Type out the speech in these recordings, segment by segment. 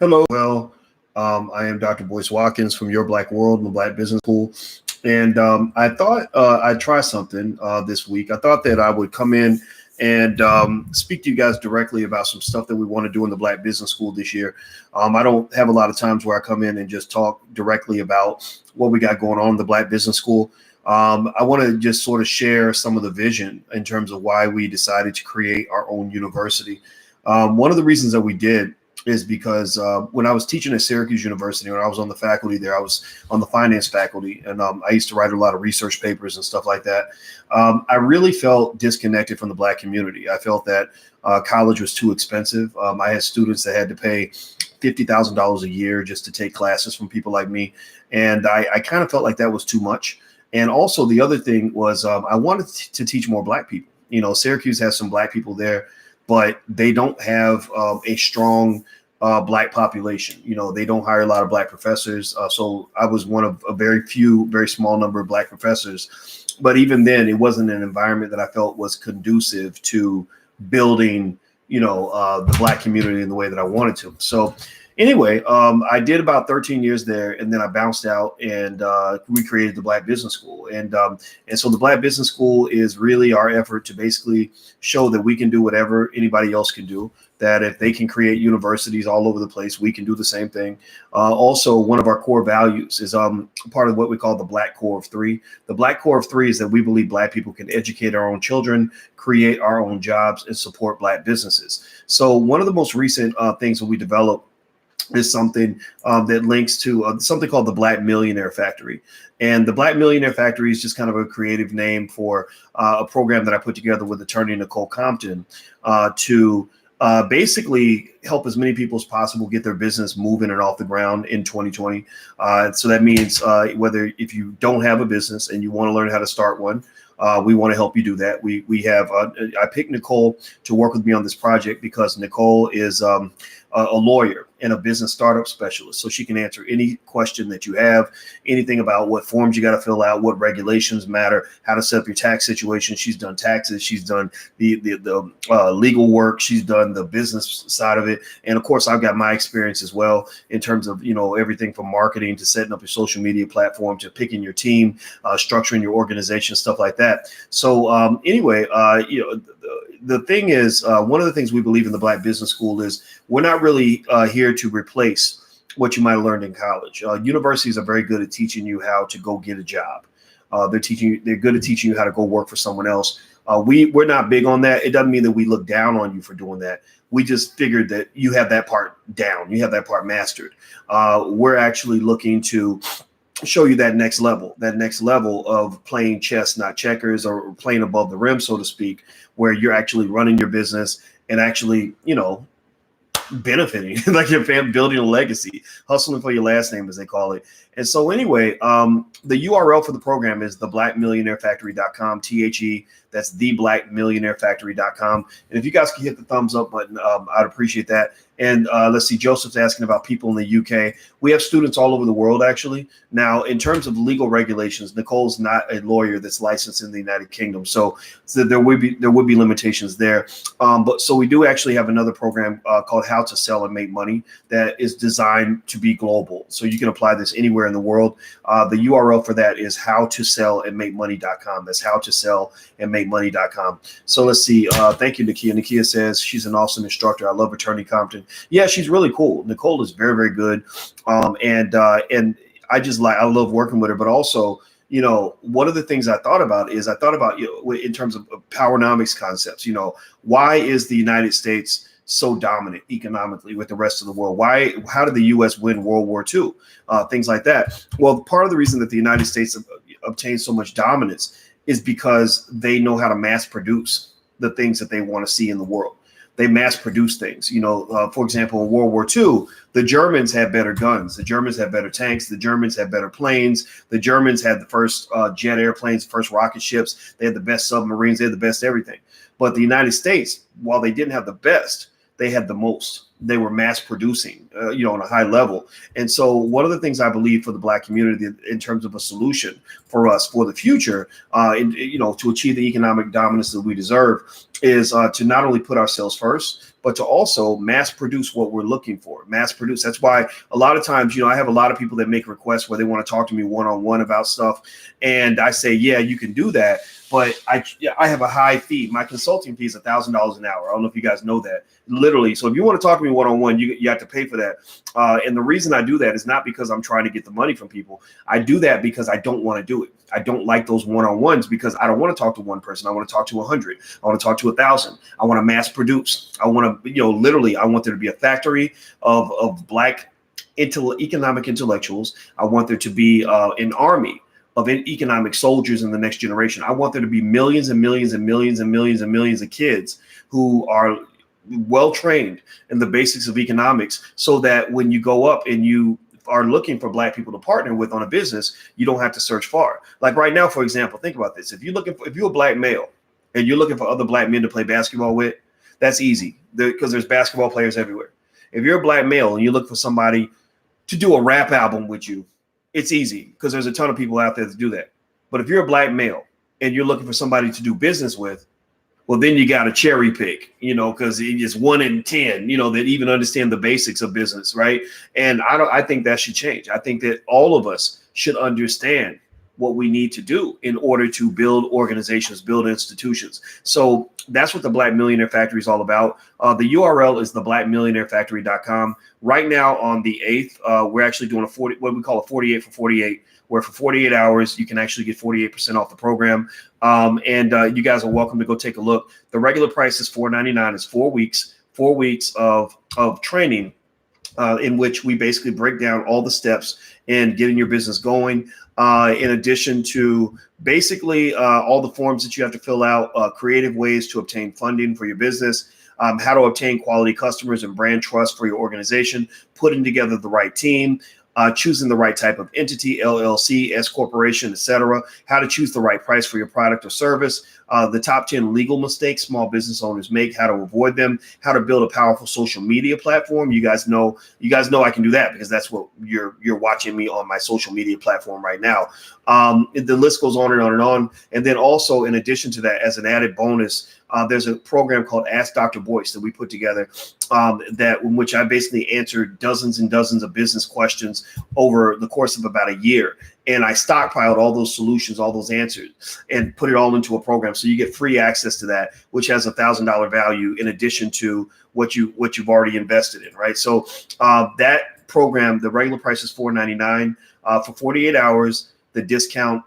Hello. I am Dr. Boyce Watkins from Your Black World and the Black Business School. And I thought I'd try something this week. I thought that I would come in and speak to you guys directly about some stuff that we want to do in the Black Business School this year. I don't have a lot of times where I come in and just talk directly about what we got going on in the Black Business School. I want to just sort of share some of the vision in terms of why we decided to create our own university. One of the reasons that we did is because when I was teaching at Syracuse University, when I was on the faculty there, I was on the finance faculty, and I used to write a lot of research papers and stuff like that. I really felt disconnected from the Black community. I felt that college was too expensive. I had students that had to pay $50,000 a year just to take classes from people like me, and I kind of felt like that was too much. And also the other thing was I wanted to teach more Black people. You know, Syracuse has some Black people there, but they don't have a strong Black population. You know, they don't hire a lot of Black professors. So I was one of a very small number of Black professors. But even then, it wasn't an environment that I felt was conducive to building, the Black community in the way that I wanted to. So anyway, I did about 13 years there, and then I bounced out and we created the Black Business School. And so the Black Business School is really our effort to basically show that we can do whatever anybody else can do, that if they can create universities all over the place, we can do the same thing. Also, one of our core values is part of what we call the Black Core of Three. The Black Core of Three is that we believe Black people can educate our own children, create our own jobs, and support Black businesses. So one of the most recent things that we developed is something that links to something called the Black Millionaire Factory. And the Black Millionaire Factory is just kind of a creative name for a program that I put together with attorney Nicole Compton to basically help as many people as possible get their business moving and off the ground in 2020. So that means whether if you don't have a business and you want to learn how to start one, we want to help you do that. We have I picked Nicole to work with me on this project because Nicole is a lawyer and a business startup specialist. So she can answer any question that you have, anything about what forms you got to fill out, what regulations matter, how to set up your tax situation. She's done taxes. She's done the legal work. She's done the business side of it. And of course, I've got my experience as well in terms of, everything from marketing to setting up your social media platform to picking your team, structuring your organization, stuff like that. So anyway, the thing is, one of the things we believe in the Black Business School is we're not really here to replace what you might have learned in college. Universities are very good at teaching you how to go get a job. They're good at teaching you how to go work for someone else. We're not big on that. It doesn't mean that we look down on you for doing that. We just figured that you have that part down. You have that part mastered. We're actually looking to show you that next level of playing chess, not checkers, or playing above the rim, so to speak, where you're actually running your business and actually, benefiting like your family, building a legacy, hustling for your last name, as they call it. And so anyway, the URL for the program is theblackmillionairefactory.com, THE. That's theblackmillionairefactory.com. And if you guys can hit the thumbs up button, I'd appreciate that. And let's see, Joseph's asking about people in the UK. We have students all over the world, actually. Now, in terms of legal regulations, Nicole's not a lawyer that's licensed in the United Kingdom, so there would be limitations there. But so we do actually have another program called How to Sell and Make Money that is designed to be global. So you can apply this anywhere in the world. The URL for that is howtosellandmakemoney.com. That's howtosellandmakemoney.com. So let's see. Thank you, Nakia. Nakia says she's an awesome instructor. I love attorney Compton. Yeah, she's really cool. Nicole is very, very good. And I love working with her, but also, one of the things I thought about in terms of powernomics concepts, why is the United States so dominant economically with the rest of the world? How did the U.S. win World War II? Things like that. Well, part of the reason that the United States obtained so much dominance is because they know how to mass produce the things that they want to see in the world. They mass produce things. For example, in World War II, the Germans had better guns. The Germans had better tanks. The Germans had better planes. The Germans had the first jet airplanes, first rocket ships. They had the best submarines. They had the best everything. But the United States, while they didn't have the best, they had the most. They were mass producing, on a high level. And so one of the things I believe for the Black community in terms of a solution for us for the future, to achieve the economic dominance that we deserve is to not only put ourselves first, but to also mass produce what we're looking for. Mass produce. That's why a lot of times, I have a lot of people that make requests where they want to talk to me one-on-one about stuff. And I say, yeah, you can do that. But I have a high fee. My consulting fee is $1,000 an hour. I don't know if you guys know that. Literally. So if you want to talk to me one-on-one, you have to pay for that. And the reason I do that is not because I'm trying to get the money from people. I do that because I don't want to do it. I don't like those one-on-ones because I don't want to talk to one person. I want to talk to 100. I want to talk to 1,000. I want to mass produce. I want to, literally, I want there to be a factory of Black economic intellectuals. I want there to be an army of economic soldiers in the next generation. I want there to be millions and millions and millions and millions and millions of kids who are well trained in the basics of economics, so that when you go up and you are looking for Black people to partner with on a business, you don't have to search far. Like right now, for example, think about this. If you're a Black male and you're looking for other Black men to play basketball with, that's easy because there's basketball players everywhere. If you're a Black male and you look for somebody to do a rap album with you, it's easy because there's a ton of people out there that do that. But if you're a Black male and you're looking for somebody to do business with, well, then you got to cherry pick, because it's 1 in 10, that even understand the basics of business, right? And I think that should change. I think that all of us should understand what we need to do in order to build organizations, build institutions. So that's what the Black Millionaire Factory is all about. The URL is theblackmillionairefactory.com. Right now on the 8th, we're actually doing what we call a 48 for 48, where for 48 hours, you can actually get 48% off the program. And you guys are welcome to go take a look. The regular price is $4.99. It's 4 weeks of training in which we basically break down all the steps in getting your business going. In addition to basically all the forms that you have to fill out, creative ways to obtain funding for your business, how to obtain quality customers and brand trust for your organization, putting together the right team, choosing the right type of entity, LLC, S corporation, etc., how to choose the right price for your product or service, the top 10 legal mistakes small business owners make, how to avoid them, how to build a powerful social media platform. You guys know I can do that because that's what you're watching me on my social media platform right now. The list goes on and on and on. And then also, in addition to that, as an added bonus, there's a program called Ask Dr. Boyce that we put together in which I basically answered dozens and dozens of business questions over the course of about a year. And I stockpiled all those solutions, all those answers, and put it all into a program. So you get free access to that, which has $1,000 value in addition to what you've already invested in, right? So that program, the regular price is $4.99 for 48 hours. The discount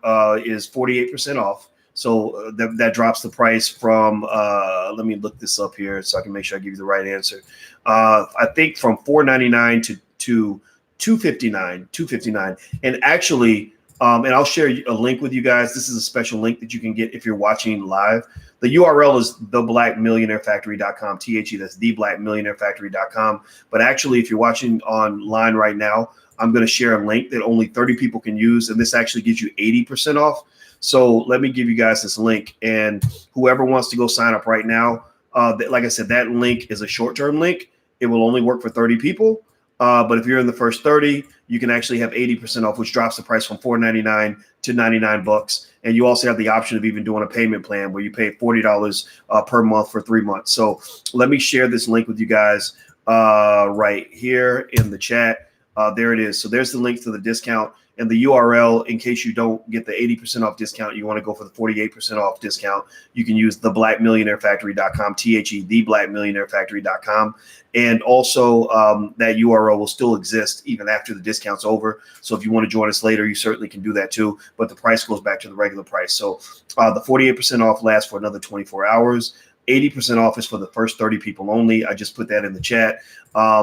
is 48% off. So that drops the price from, let me look this up here so I can make sure I give you the right answer. I think from $4.99 to $259. And actually, and I'll share a link with you guys. This is a special link that you can get if you're watching live. The URL is theblackmillionairefactory.com, THE, that's theblackmillionairefactory.com. But actually, if you're watching online right now, I'm going to share a link that only 30 people can use. And this actually gives you 80% off. So let me give you guys this link, and whoever wants to go sign up right now, like I said, that link is a short-term link. It will only work for 30 people. But if you're in the first 30, you can actually have 80% off, which drops the price from $4.99 to $99. And you also have the option of even doing a payment plan where you pay $40 per month for 3 months. So let me share this link with you guys right here in the chat. There it is. So there's the link to the discount. And the URL, in case you don't get the 80% off discount, you want to go for the 48% off discount, you can use theblackmillionairefactory.com, THE, theblackmillionairefactory.com. And also that URL will still exist even after the discount's over. So if you want to join us later, you certainly can do that too. But the price goes back to the regular price. So the 48% off lasts for another 24 hours. 80% off is for the first 30 people only. I just put that in the chat.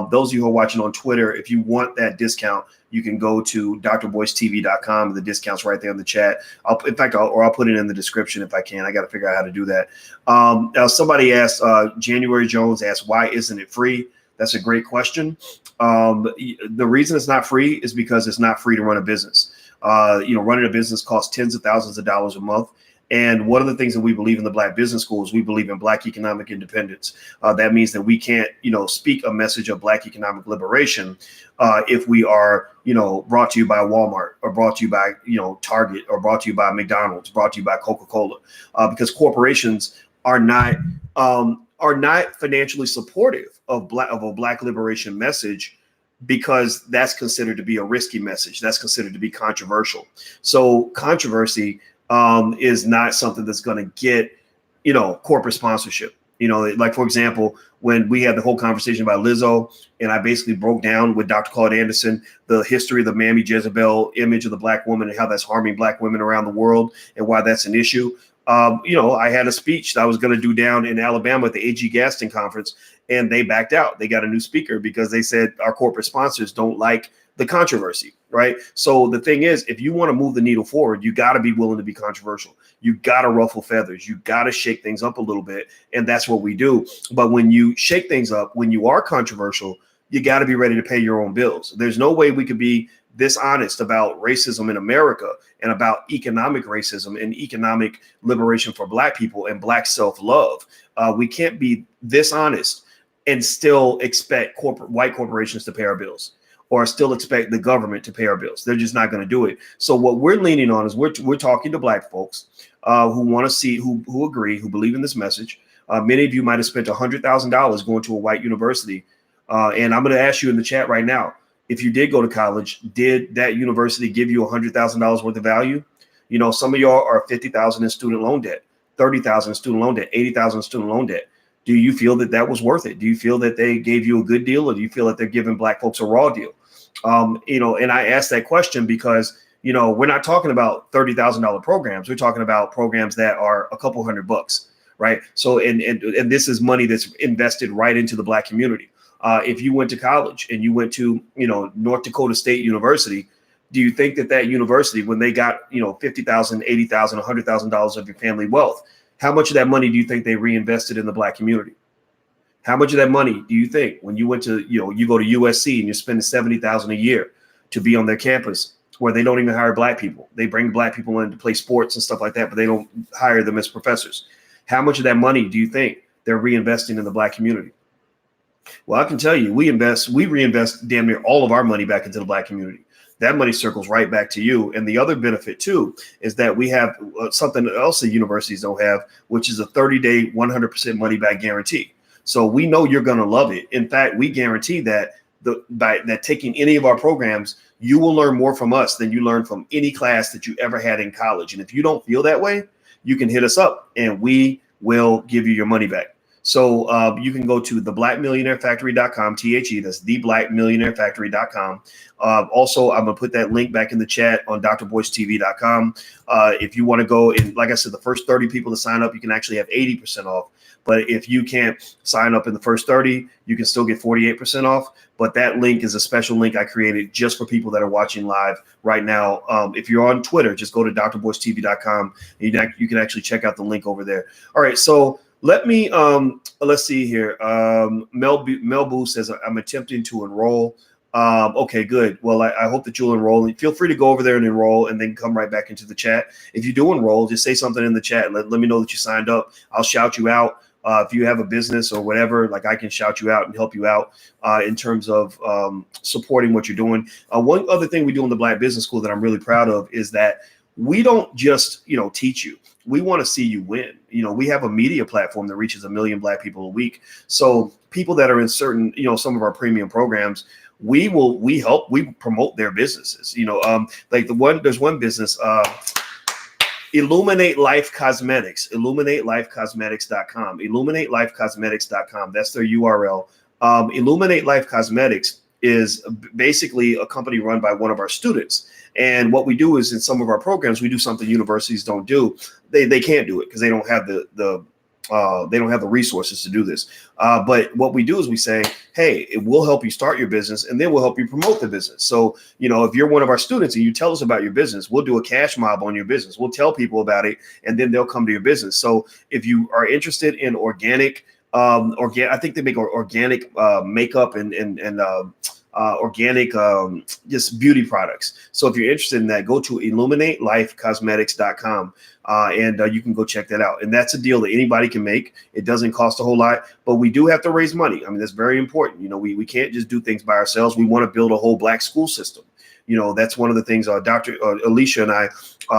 Those of you who are watching on Twitter, if you want that discount, you can go to drboycetv.com. The discount's right there in the chat. I'll put it in the description if I can. I got to figure out how to do that. Now, somebody asked, January Jones asked, why isn't it free? That's a great question. The reason it's not free is because it's not free to run a business. Running a business costs tens of thousands of dollars a month. And one of the things that we believe in the Black Business School is we believe in Black economic independence. That means that we can't, speak a message of Black economic liberation if we are, brought to you by Walmart, or brought to you by, Target, or brought to you by McDonald's, brought to you by Coca-Cola, because corporations are not financially supportive of a Black liberation message, because that's considered to be a risky message. That's considered to be controversial. So controversy is not something that's going to get, corporate sponsorship. Like, for example, when we had the whole conversation about Lizzo, and I basically broke down with Dr. Claude Anderson the history of the Mammy Jezebel image of the Black woman and how that's harming Black women around the world and why that's an issue. I had a speech that I was going to do down in Alabama at the A.G. Gaston conference, and they backed out. They got a new speaker because they said our corporate sponsors don't like the controversy, right? So the thing is, if you want to move the needle forward, you got to be willing to be controversial. You got to ruffle feathers. You got to shake things up a little bit. And that's what we do. But when you shake things up, when you are controversial, you got to be ready to pay your own bills. There's no way we could be dishonest about racism in America and about economic racism and economic liberation for Black people and Black self-love. We can't be dishonest and still expect white corporations to pay our bills, or still expect the government to pay our bills. They're just not going to do it. So what we're leaning on is we're talking to Black folks who want to see, who agree, who believe in this message. Many of you might have spent $100,000 going to a white university. And I'm going to ask you in the chat right now, if you did go to college, did that university give you $100,000 worth of value? Some of y'all are $50,000 in student loan debt, $30,000 in student loan debt, $80,000 in student loan debt. Do you feel that was worth it? Do you feel that they gave you a good deal, or do you feel that they're giving Black folks a raw deal? And I asked that question because, we're not talking about $30,000 programs. We're talking about programs that are a couple $100, right? So, and this is money that's invested right into the Black community. If you went to college and you went to, North Dakota State University, do you think that university, when they got, $50,000, $80,000, $100,000 of your family wealth, how much of that money do you think they reinvested in the Black community? How much of that money do you think, when you went to, you go to USC and you're spending $70,000 a year to be on their campus, where they don't even hire Black people? They bring Black people in to play sports and stuff like that, but they don't hire them as professors. How much of that money do you think they're reinvesting in the Black community? Well, I can tell you, we reinvest damn near all of our money back into the Black community. That money circles right back to you. And the other benefit, too, is that we have something else that universities don't have, which is a 30-day, 100% money back guarantee. So we know you're going to love it. In fact, we guarantee that by taking any of our programs, you will learn more from us than you learn from any class that you ever had in college. And if you don't feel that way, you can hit us up and we will give you your money back. So you can go to theblackmillionairefactory.com, THE, that's theblackmillionairefactory.com. Also, I'm going to put that link back in the chat on drboycetv.com. If you want to go, and like I said, the first 30 people to sign up, you can actually have 80% off. But if you can't sign up in the first 30, you can still get 48% off. But that link is a special link I created just for people that are watching live right now. If you're on Twitter, just go to drboycetv.com. You can actually check out the link over there. All right, so let me, let's see here. Mel Boo says, I'm attempting to enroll. Okay, good. Well, I hope that you'll enroll. Feel free to go over there and enroll and then come right back into the chat. If you do enroll, just say something in the chat. Let me know that you signed up. I'll shout you out. If you have a business or whatever, like, I can shout you out and help you out in terms of supporting what you're doing. One other thing we do in the Black Business School that I'm really proud of is that we don't just, teach you. We want to see you win. We have a media platform that reaches 1 million Black people a week. So people that are in certain, some of our premium programs, we promote their businesses. There's one business, Illuminate Life Cosmetics, illuminatelifecosmetics.com, illuminatelifecosmetics.com. That's their URL. Illuminate Life Cosmetics is basically a company run by one of our students. And what we do is, in some of our programs, we do something universities don't do. They can't do it because they don't have the resources to do this. But what we do is we say, hey, it will help you start your business, and then we'll help you promote the business. So, if you're one of our students and you tell us about your business, we'll do a cash mob on your business. We'll tell people about it, and then they'll come to your business. So if you are interested in organic, I think they make organic makeup and organic, just beauty products. So if you're interested in that, go to illuminatelifecosmetics.com. And you can go check that out. And that's a deal that anybody can make. It doesn't cost a whole lot, but we do have to raise money. I mean, that's very important. You know, we can't just do things by ourselves. We want to build a whole Black school system. You know, that's one of the things Dr. Alicia and I,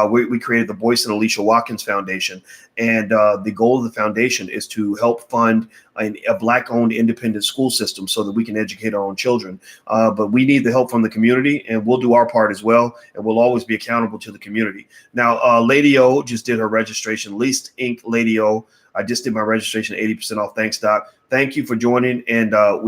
we created the Boyce and Alicia Watkins Foundation. And the goal of the foundation is to help fund a Black-owned independent school system so that we can educate our own children. But we need the help from the community, and we'll do our part as well. And we'll always be accountable to the community. Now, Lady O just did her registration. Least Inc. Lady O. I just did my registration, 80% off. Thanks, Doc. Thank you for joining. And I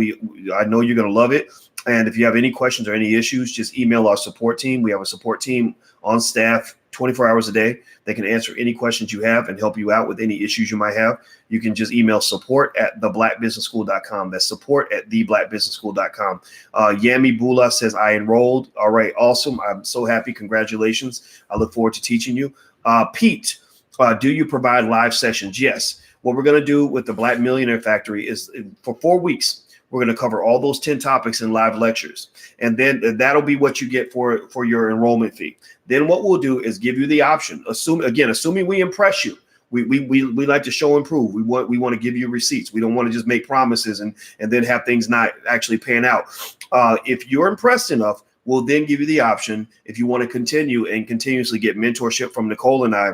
know you're going to love it. And if you have any questions or any issues, just email our support team. We have a support team on staff 24 hours a day. They can answer any questions you have and help you out with any issues you might have. You can just email support@theblackbusinessschool.com. That's support@theblackbusinessschool.com. Yami Bula says, I enrolled. All right. Awesome. I'm so happy. Congratulations. I look forward to teaching you. Pete, do you provide live sessions? Yes. What we're going to do with the Black Millionaire Factory is for 4 weeks, we're going to cover all those 10 topics in live lectures. And then that'll be what you get for your enrollment fee. Then what we'll do is give you the option. Assuming we impress you. We like to show and prove. We want to give you receipts. We don't want to just make promises and then have things not actually pan out. If you're impressed enough, we'll then give you the option. If you want to continue and continuously get mentorship from Nicole and I,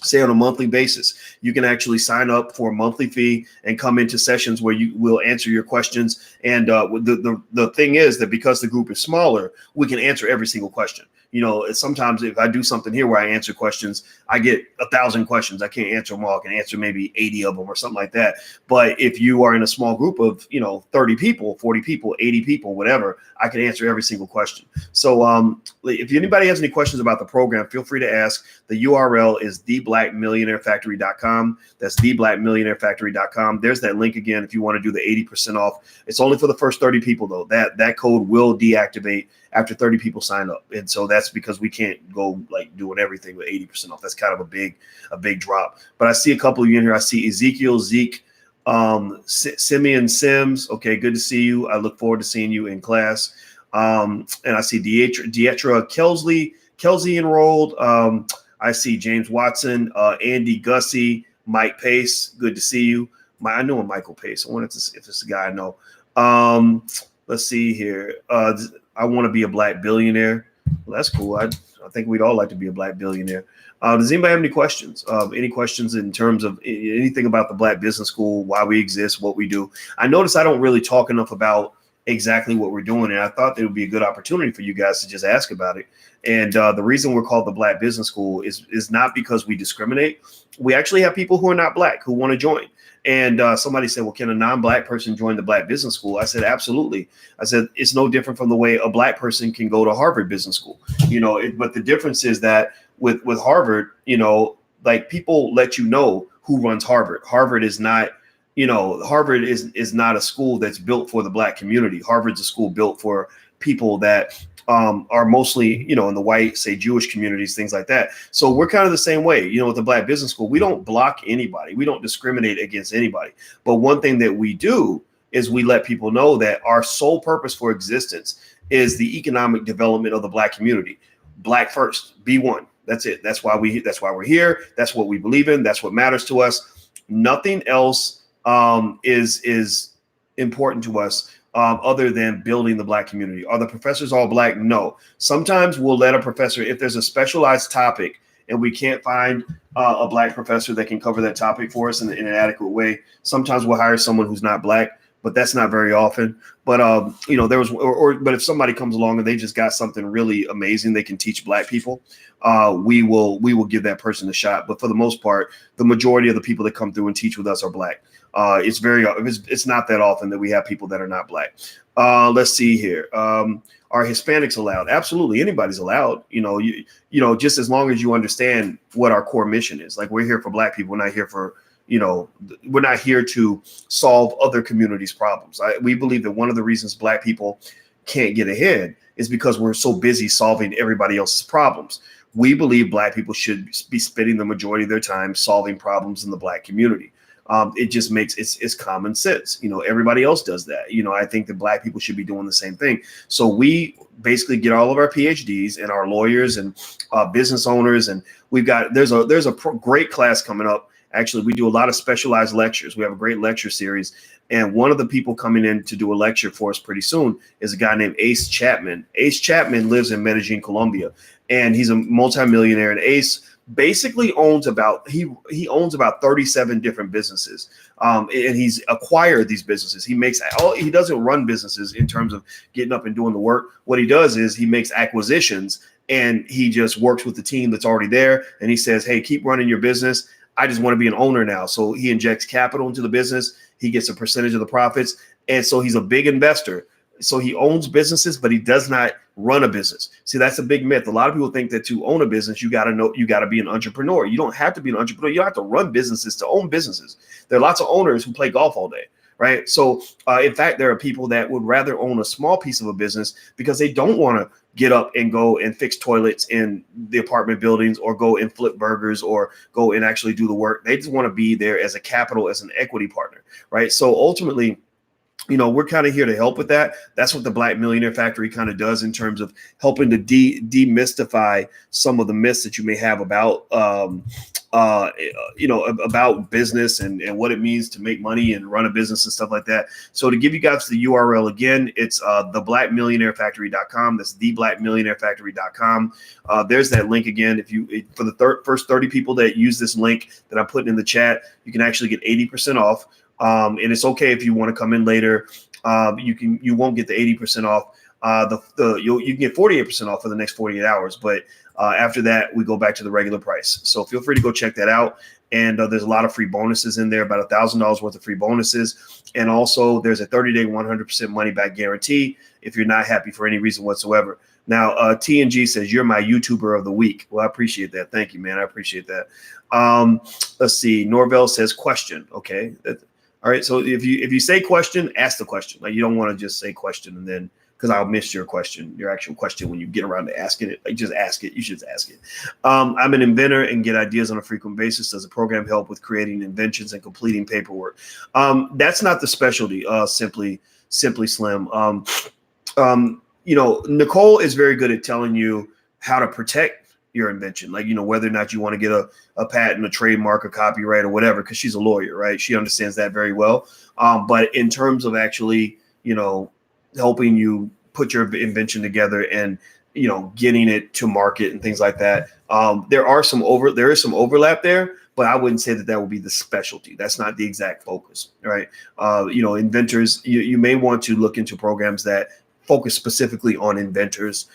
say on a monthly basis, you can actually sign up for a monthly fee and come into sessions where you will answer your questions. And the thing is that because the group is smaller, we can answer every single question. You know, sometimes if I do something here where I answer questions, I get 1,000 questions. I can't answer them all. I can answer maybe 80 of them or something like that. But if you are in a small group of, 30 people, 40 people, 80 people, whatever, I can answer every single question. So if anybody has any questions about the program, feel free to ask. The URL is theblackmillionairefactory.com. That's theblackmillionairefactory.com. There's that link again if you want to do the 80% off. It's only for the first 30 people, though. That code will deactivate after 30 people sign up. And so that's because we can't go like doing everything with 80% off. That's kind of a big drop. But I see a couple of you in here. I see Ezekiel, Zeke, Simeon Sims. Okay, good to see you. I look forward to seeing you in class. And I see Dietra Kelsey enrolled. I see James Watson, Andy Gussie, Mike Pace. Good to see you. I know Michael Pace. I wonder if it's a guy I know. Let's see here. I want to be a Black billionaire. Well, that's cool. I think we'd all like to be a Black billionaire. Does anybody have any questions? Any questions in terms of anything about the Black Business School, why we exist, what we do? I notice I don't really talk enough about exactly what we're doing, and I thought there would be a good opportunity for you guys to just ask about it. And the reason we're called the Black Business School is not because we discriminate. We actually have people who are not Black who want to join. And somebody said, well, can a non-Black person join the Black Business School? I said, absolutely. I said, it's no different from the way a Black person can go to Harvard Business School. But the difference is that with Harvard, like people let you know who runs Harvard. Harvard is not, Harvard is not a school that's built for the Black community. Harvard's a school built for people that are mostly, in the white, say, Jewish communities, things like that. So we're kind of the same way, with the Black Business School. We don't block anybody. We don't discriminate against anybody. But one thing that we do is we let people know that our sole purpose for existence is the economic development of the Black community. Black first, B1. That's it. That's why we're here. That's what we believe in. That's what matters to us. Nothing else is important to us. Other than building the Black community. Are the professors all Black? No. Sometimes we'll let a professor, if there's a specialized topic and we can't find a Black professor that can cover that topic for us in an adequate way, sometimes we'll hire someone who's not Black, but that's not very often. But, but if somebody comes along and they just got something really amazing they can teach Black people, we will give that person a shot. But for the most part, the majority of the people that come through and teach with us are Black. It's not that often that we have people that are not Black. Let's see here. Are Hispanics allowed? Absolutely. Anybody's allowed, just as long as you understand what our core mission is. Like, we're here for Black people. We're not here for, we're not here to solve other communities' problems. We believe that one of the reasons Black people can't get ahead is because we're so busy solving everybody else's problems. We believe Black people should be spending the majority of their time solving problems in the Black community. It just makes it's common sense. Everybody else does that. I think that Black people should be doing the same thing. So we basically get all of our PhDs and our lawyers and business owners, and there's a great class coming up. Actually, we do a lot of specialized lectures. We have a great lecture series. And one of the people coming in to do a lecture for us pretty soon is a guy named Ace Chapman. Ace Chapman lives in Medellin, Colombia, and he's a multimillionaire. And Ace basically owns about 37 different businesses, and he's acquired these businesses. He doesn't run businesses in terms of getting up and doing the work. What he does is he makes acquisitions, and he just works with the team that's already there. And he says, "Hey, keep running your business. I just want to be an owner now." So he injects capital into the business. He gets a percentage of the profits. And so he's a big investor. So he owns businesses, but he does not run a business. See, that's a big myth. A lot of people think that to own a business, you got to be an entrepreneur. You don't have to be an entrepreneur. You don't have to run businesses to own businesses. There are lots of owners who play golf all day. Right. So, in fact, there are people that would rather own a small piece of a business because they don't want to get up and go and fix toilets in the apartment buildings or go and flip burgers or go and actually do the work. They just want to be there as an equity partner. Right. So ultimately, we're kind of here to help with that. That's what the Black Millionaire Factory kind of does in terms of helping to demystify some of the myths that you may have about, about business and what it means to make money and run a business and stuff like that. So to give you guys the URL again, it's theblackmillionairefactory.com. That's theblackmillionairefactory.com. There's that link again. For the first 30 people that use this link that I'm putting in the chat, you can actually get 80% off. And it's okay if you want to come in later. You won't get the 80% off. You can get 48% off for the next 48 hours. But after that, we go back to the regular price. So feel free to go check that out. And there's a lot of free bonuses in there, about $1,000 worth of free bonuses. And also there's a 30-day 100% money back guarantee if you're not happy for any reason whatsoever. Now, TNG says, "You're my YouTuber of the week." Well, I appreciate that. Thank you, man. I appreciate that. Let's see. Norvell says, "Question." Okay. All right. So if you say question, ask the question. Like, you don't want to just say question and then, because I'll miss your actual question when you get around to asking it. Like, just ask it. You should just ask it. I'm an inventor and get ideas on a frequent basis. Does the program help with creating inventions and completing paperwork? That's not the specialty. Simply Slim. Nicole is very good at telling you how to protect your invention, like, whether or not you want to get a patent, a trademark, a copyright, or whatever, because she's a lawyer, right? She understands that very well. But in terms of actually, helping you put your invention together and, getting it to market and things like that, there is some overlap there, but I wouldn't say that would be the specialty. That's not the exact focus, right? Inventors, you may want to look into programs that focus specifically on inventors,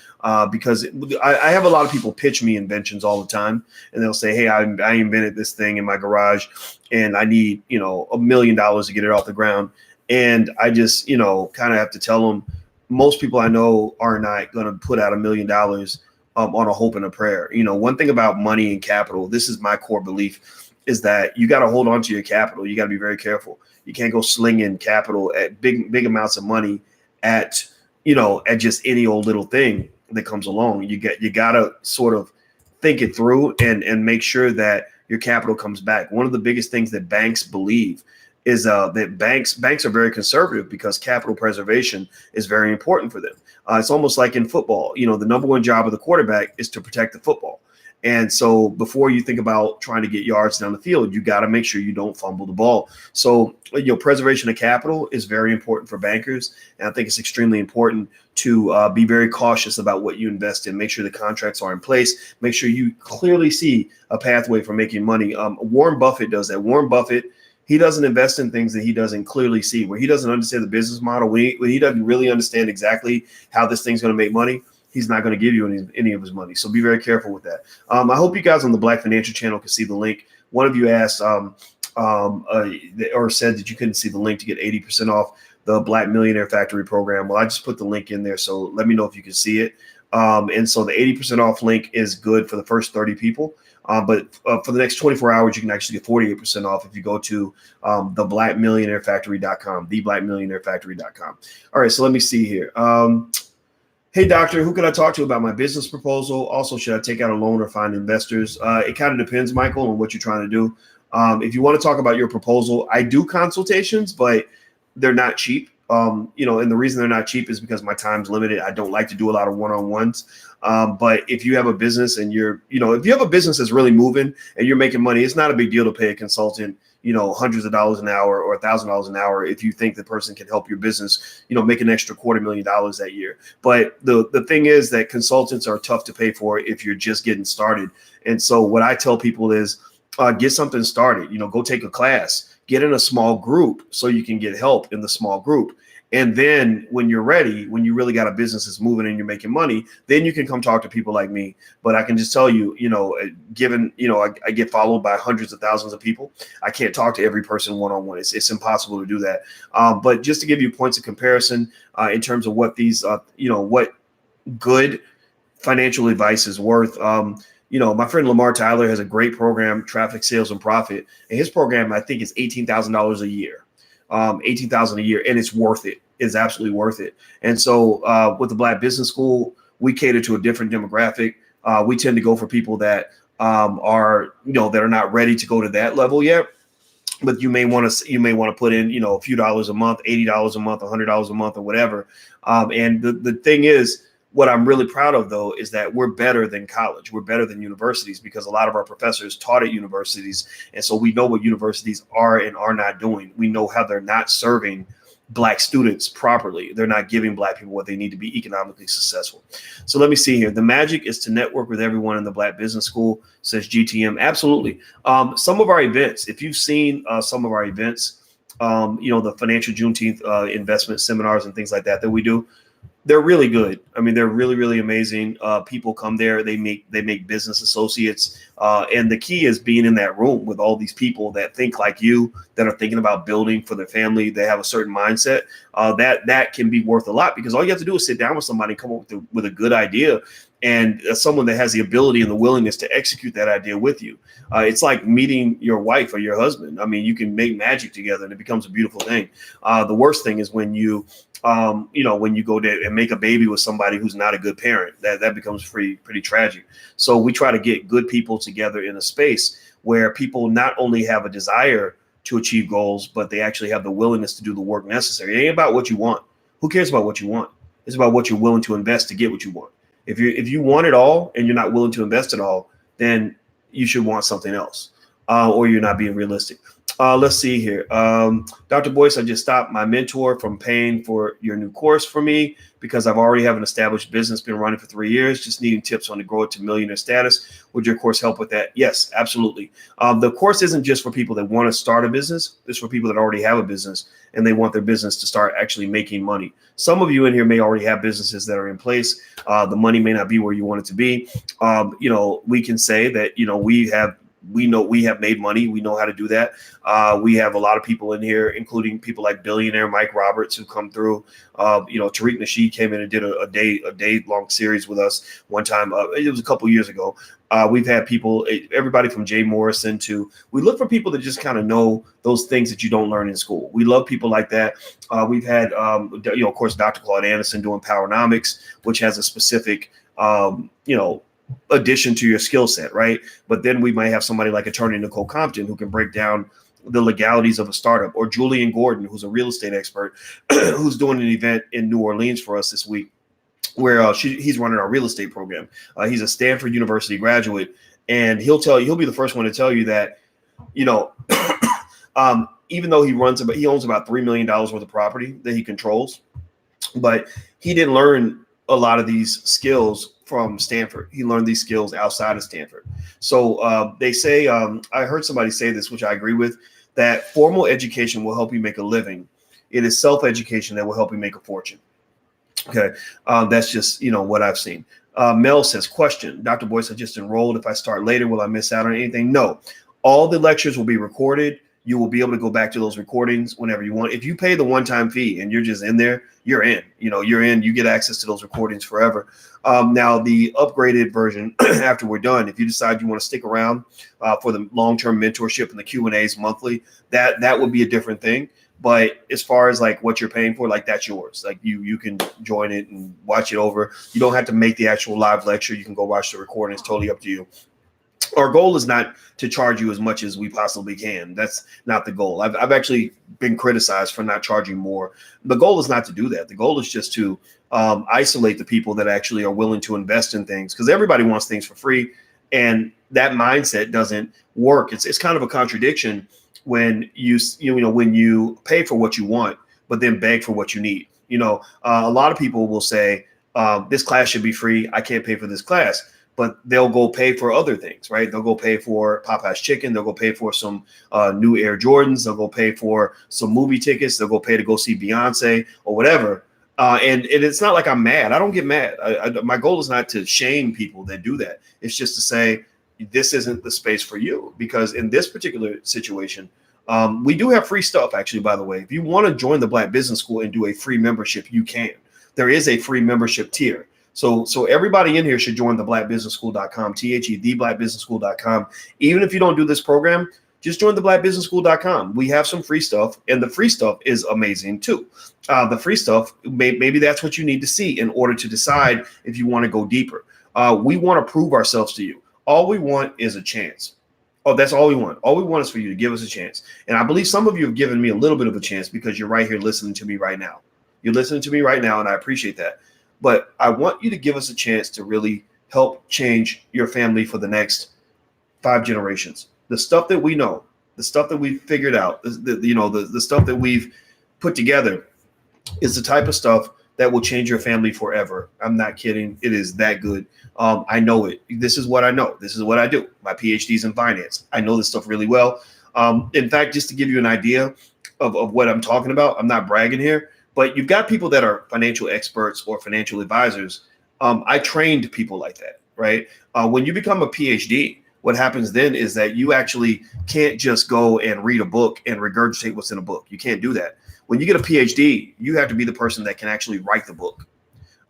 because I have a lot of people pitch me inventions all the time, and they'll say, "Hey, I invented this thing in my garage, and I need $1 million to get it off the ground." And I just kind of have to tell them, most people I know are not going to put out $1 million on a hope and a prayer. One thing about money and capital, this is my core belief, is that you got to hold on to your capital. You got to be very careful. You can't go slinging capital at big amounts of money at just any old little thing that comes along. You got to sort of think it through and make sure that your capital comes back. One of the biggest things that banks believe is that banks are very conservative because capital preservation is very important for them. It's almost like in football. The number one job of the quarterback is to protect the football. And so before you think about trying to get yards down the field, you got to make sure you don't fumble the ball. So, preservation of capital is very important for bankers. And I think it's extremely important to be very cautious about what you invest in. Make sure the contracts are in place. Make sure you clearly see a pathway for making money. Warren Buffett does that. Warren Buffett, he doesn't invest in things that he doesn't clearly see, where he doesn't understand the business model, when he doesn't really understand exactly how this thing's going to make money. He's not going to give you any of his money. So be very careful with that. I hope you guys on the Black Financial Channel can see the link. One of you asked or said that you couldn't see the link to get 80% off the Black Millionaire Factory program. Well, I just put the link in there. So let me know if you can see it. And so the 80% off link is good for the first 30 people. But for the next 24 hours, you can actually get 48% off if you go to theblackmillionairefactory.com, theblackmillionairefactory.com. All right, so let me see here. Hey, doctor, who can I talk to about my business proposal? Also, should I take out a loan or find investors? It kind of depends, Michael, on what you're trying to do. If you want to talk about your proposal, I do consultations, but they're not cheap. And the reason they're not cheap is because my time's limited. I don't like to do a lot of one-on-ones. But if you have a business and if you have a business that's really moving and you're making money, it's not a big deal to pay a consultant, hundreds of dollars an hour or $1,000 an hour if you think the person can help your business, make an extra $250,000 that year. But the thing is that consultants are tough to pay for if you're just getting started. And so what I tell people is get something started, go take a class, get in a small group so you can get help in the small group. And then when you're ready, when you really got a business that's moving and you're making money, then you can come talk to people like me. But I can just tell you, given, I get followed by hundreds of thousands of people. I can't talk to every person one-on-one. It's impossible to do that. But just to give you points of comparison in terms of what these, what good financial advice is worth. My friend Lamar Tyler has a great program, Traffic, Sales, and Profit. And his program, I think, is $18,000 a year. $18,000 a year, and it's worth it. It's absolutely worth it. And so with the Black Business School, we cater to a different demographic. We tend to go for people that are not ready to go to that level yet. But you may want to put in, a few dollars a month, $80 a month, $100 a month, or whatever. And the thing is, what I'm really proud of, though, is that we're better than college. We're better than universities because a lot of our professors taught at universities. And so we know what universities are and are not doing. We know how they're not serving Black students properly. They're not giving Black people what they need to be economically successful. So let me see here. The magic is to network with everyone in the Black Business School, says GTM. Absolutely. Some of our events, if you've seen some of our events, the financial Juneteenth investment seminars and things like that we do, they're really good. I mean, they're really, really amazing. People come there, they make business associates. And the key is being in that room with all these people that think like you, that are thinking about building for their family. They have a certain mindset that can be worth a lot, because all you have to do is sit down with somebody and come up with a good idea, and someone that has the ability and the willingness to execute that idea with you. It's like meeting your wife or your husband. I mean, you can make magic together and it becomes a beautiful thing. The worst thing is when you go there and make a baby with somebody who's not a good parent. That becomes pretty tragic. So we try to get good people together in a space where people not only have a desire to achieve goals, but they actually have the willingness to do the work necessary. It ain't about what you want. Who cares about what you want? It's about what you're willing to invest to get what you want. If you want it all and you're not willing to invest it all, then you should want something else, or you're not being realistic. Let's see here. Dr. Boyce, I just stopped my mentor from paying for your new course for me because I've already have an established business, been running for 3 years, just needing tips on to grow it to millionaire status. Would your course help with that? Yes, absolutely. The course isn't just for people that want to start a business. It's for people that already have a business and they want their business to start actually making money. Some of you in here may already have businesses that are in place. The money may not be where you want it to be. We can say that, we know we have made money. We know how to do that. We have a lot of people in here, including people like billionaire Mike Roberts, who come through. Tariq Nasheed came in and did a day long series with us one time. It was a couple years ago. We've had people, everybody from Jay Morrison to, we look for people that just kind of know those things that you don't learn in school. We love people like that. We've had, of course, Dr. Claude Anderson doing Powernomics, which has a specific, addition to your skill set, right? But then we might have somebody like attorney Nicole Compton who can break down the legalities of a startup, or Julian Gordon, who's a real estate expert, who's doing an event in New Orleans for us this week, where he's running our real estate program. He's a Stanford University graduate, and he'll be the first one to tell you that, even though he owns about $3 million worth of property that he controls, but he didn't learn a lot of these skills from Stanford. He learned these skills outside of Stanford. So they say, I heard somebody say this, which I agree with, that formal education will help you make a living. It is self-education that will help you make a fortune. Okay. That's just, what I've seen. Mel says, question, Dr. Boyce, I just enrolled. If I start later, will I miss out on anything? No, all the lectures will be recorded. You will be able to go back to those recordings whenever you want. If you pay the one-time fee and you're just in there, you're in. You get access to those recordings forever. Now, the upgraded version, after we're done, if you decide you want to stick around for the long-term mentorship and the Q&As monthly, that would be a different thing. But as far as like what you're paying for, like that's yours. Like you can join it and watch it over. You don't have to make the actual live lecture. You can go watch the recording. It's totally up to you. Our goal is not to charge you as much as we possibly can. That's not the goal. I've actually been criticized for not charging more. The goal is not to do that. The goal is just to isolate the people that actually are willing to invest in things, because everybody wants things for free. And that mindset doesn't work. It's kind of a contradiction when when you pay for what you want, but then beg for what you need. A lot of people will say, this class should be free. I can't pay for this class. But they'll go pay for other things, right? They'll go pay for Popeye's chicken. They'll go pay for some new Air Jordans. They'll go pay for some movie tickets. They'll go pay to go see Beyonce or whatever. And it's not like I'm mad. I don't get mad. My goal is not to shame people that do that. It's just to say, this isn't the space for you, because in this particular situation, we do have free stuff, actually, by the way. If you want to join the Black Business School and do a free membership, you can. There is a free membership tier. So everybody in here should join the blackbusinessschool.com, theblackbusinessschool.com. Even if you don't do this program, just join the blackbusinessschool.com. We have some free stuff, and the free stuff is amazing too. The free stuff, maybe that's what you need to see in order to decide if you want to go deeper. We want to prove ourselves to you. All we want is a chance. Oh, that's all we want. All we want is for you to give us a chance. And I believe some of you have given me a little bit of a chance because you're right here listening to me right now. You're listening to me right now, and I appreciate that. But I want you to give us a chance to really help change your family for the next 5 generations. The stuff that we know, the stuff that we've figured out, the stuff that we've put together is the type of stuff that will change your family forever. I'm not kidding. It is that good. I know it. This is what I know. This is what I do. My PhD's in finance. I know this stuff really well. In fact, just to give you an idea of what I'm talking about, I'm not bragging here. But you've got people that are financial experts or financial advisors. I trained people like that, right? When you become a PhD, what happens then is that you actually can't just go and read a book and regurgitate what's in a book. You can't do that. When you get a PhD, you have to be the person that can actually write the book.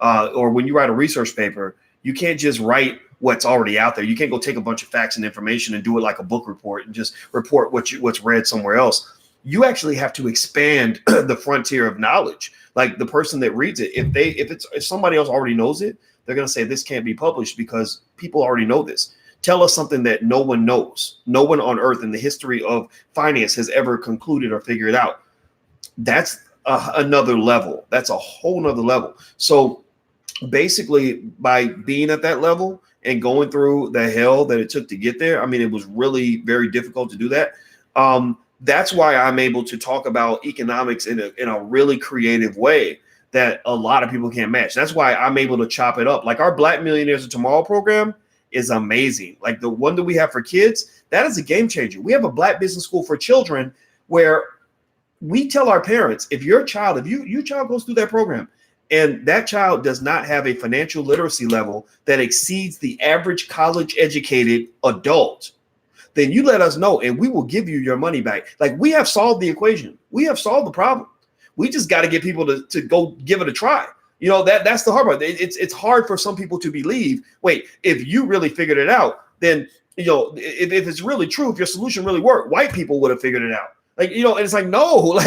Or when you write a research paper, you can't just write what's already out there. You can't go take a bunch of facts and information and do it like a book report and just report what's read somewhere else. You actually have to expand the frontier of knowledge. Like the person that reads it, if somebody else already knows it, they're going to say this can't be published because people already know this. Tell us something that no one knows. No one on earth in the history of finance has ever concluded or figured out. That's another level. That's a whole nother level. So basically, by being at that level and going through the hell that it took to get there, I mean, it was really very difficult to do that. That's why I'm able to talk about economics in a really creative way that a lot of people can't match. That's why I'm able to chop it up. Like our Black Millionaires of Tomorrow program is amazing. Like the one that we have for kids, that is a game changer. We have a Black Business School for children where we tell our parents, if your child goes through that program and that child does not have a financial literacy level that exceeds the average college educated adult, then you let us know and we will give you your money back. Like we have solved the equation. We have solved the problem. We just got to get people to go give it a try. That's the hard part. It's hard for some people to believe, wait, if you really figured it out, then, if it's really true, if your solution really worked, white people would have figured it out. And it's like, no,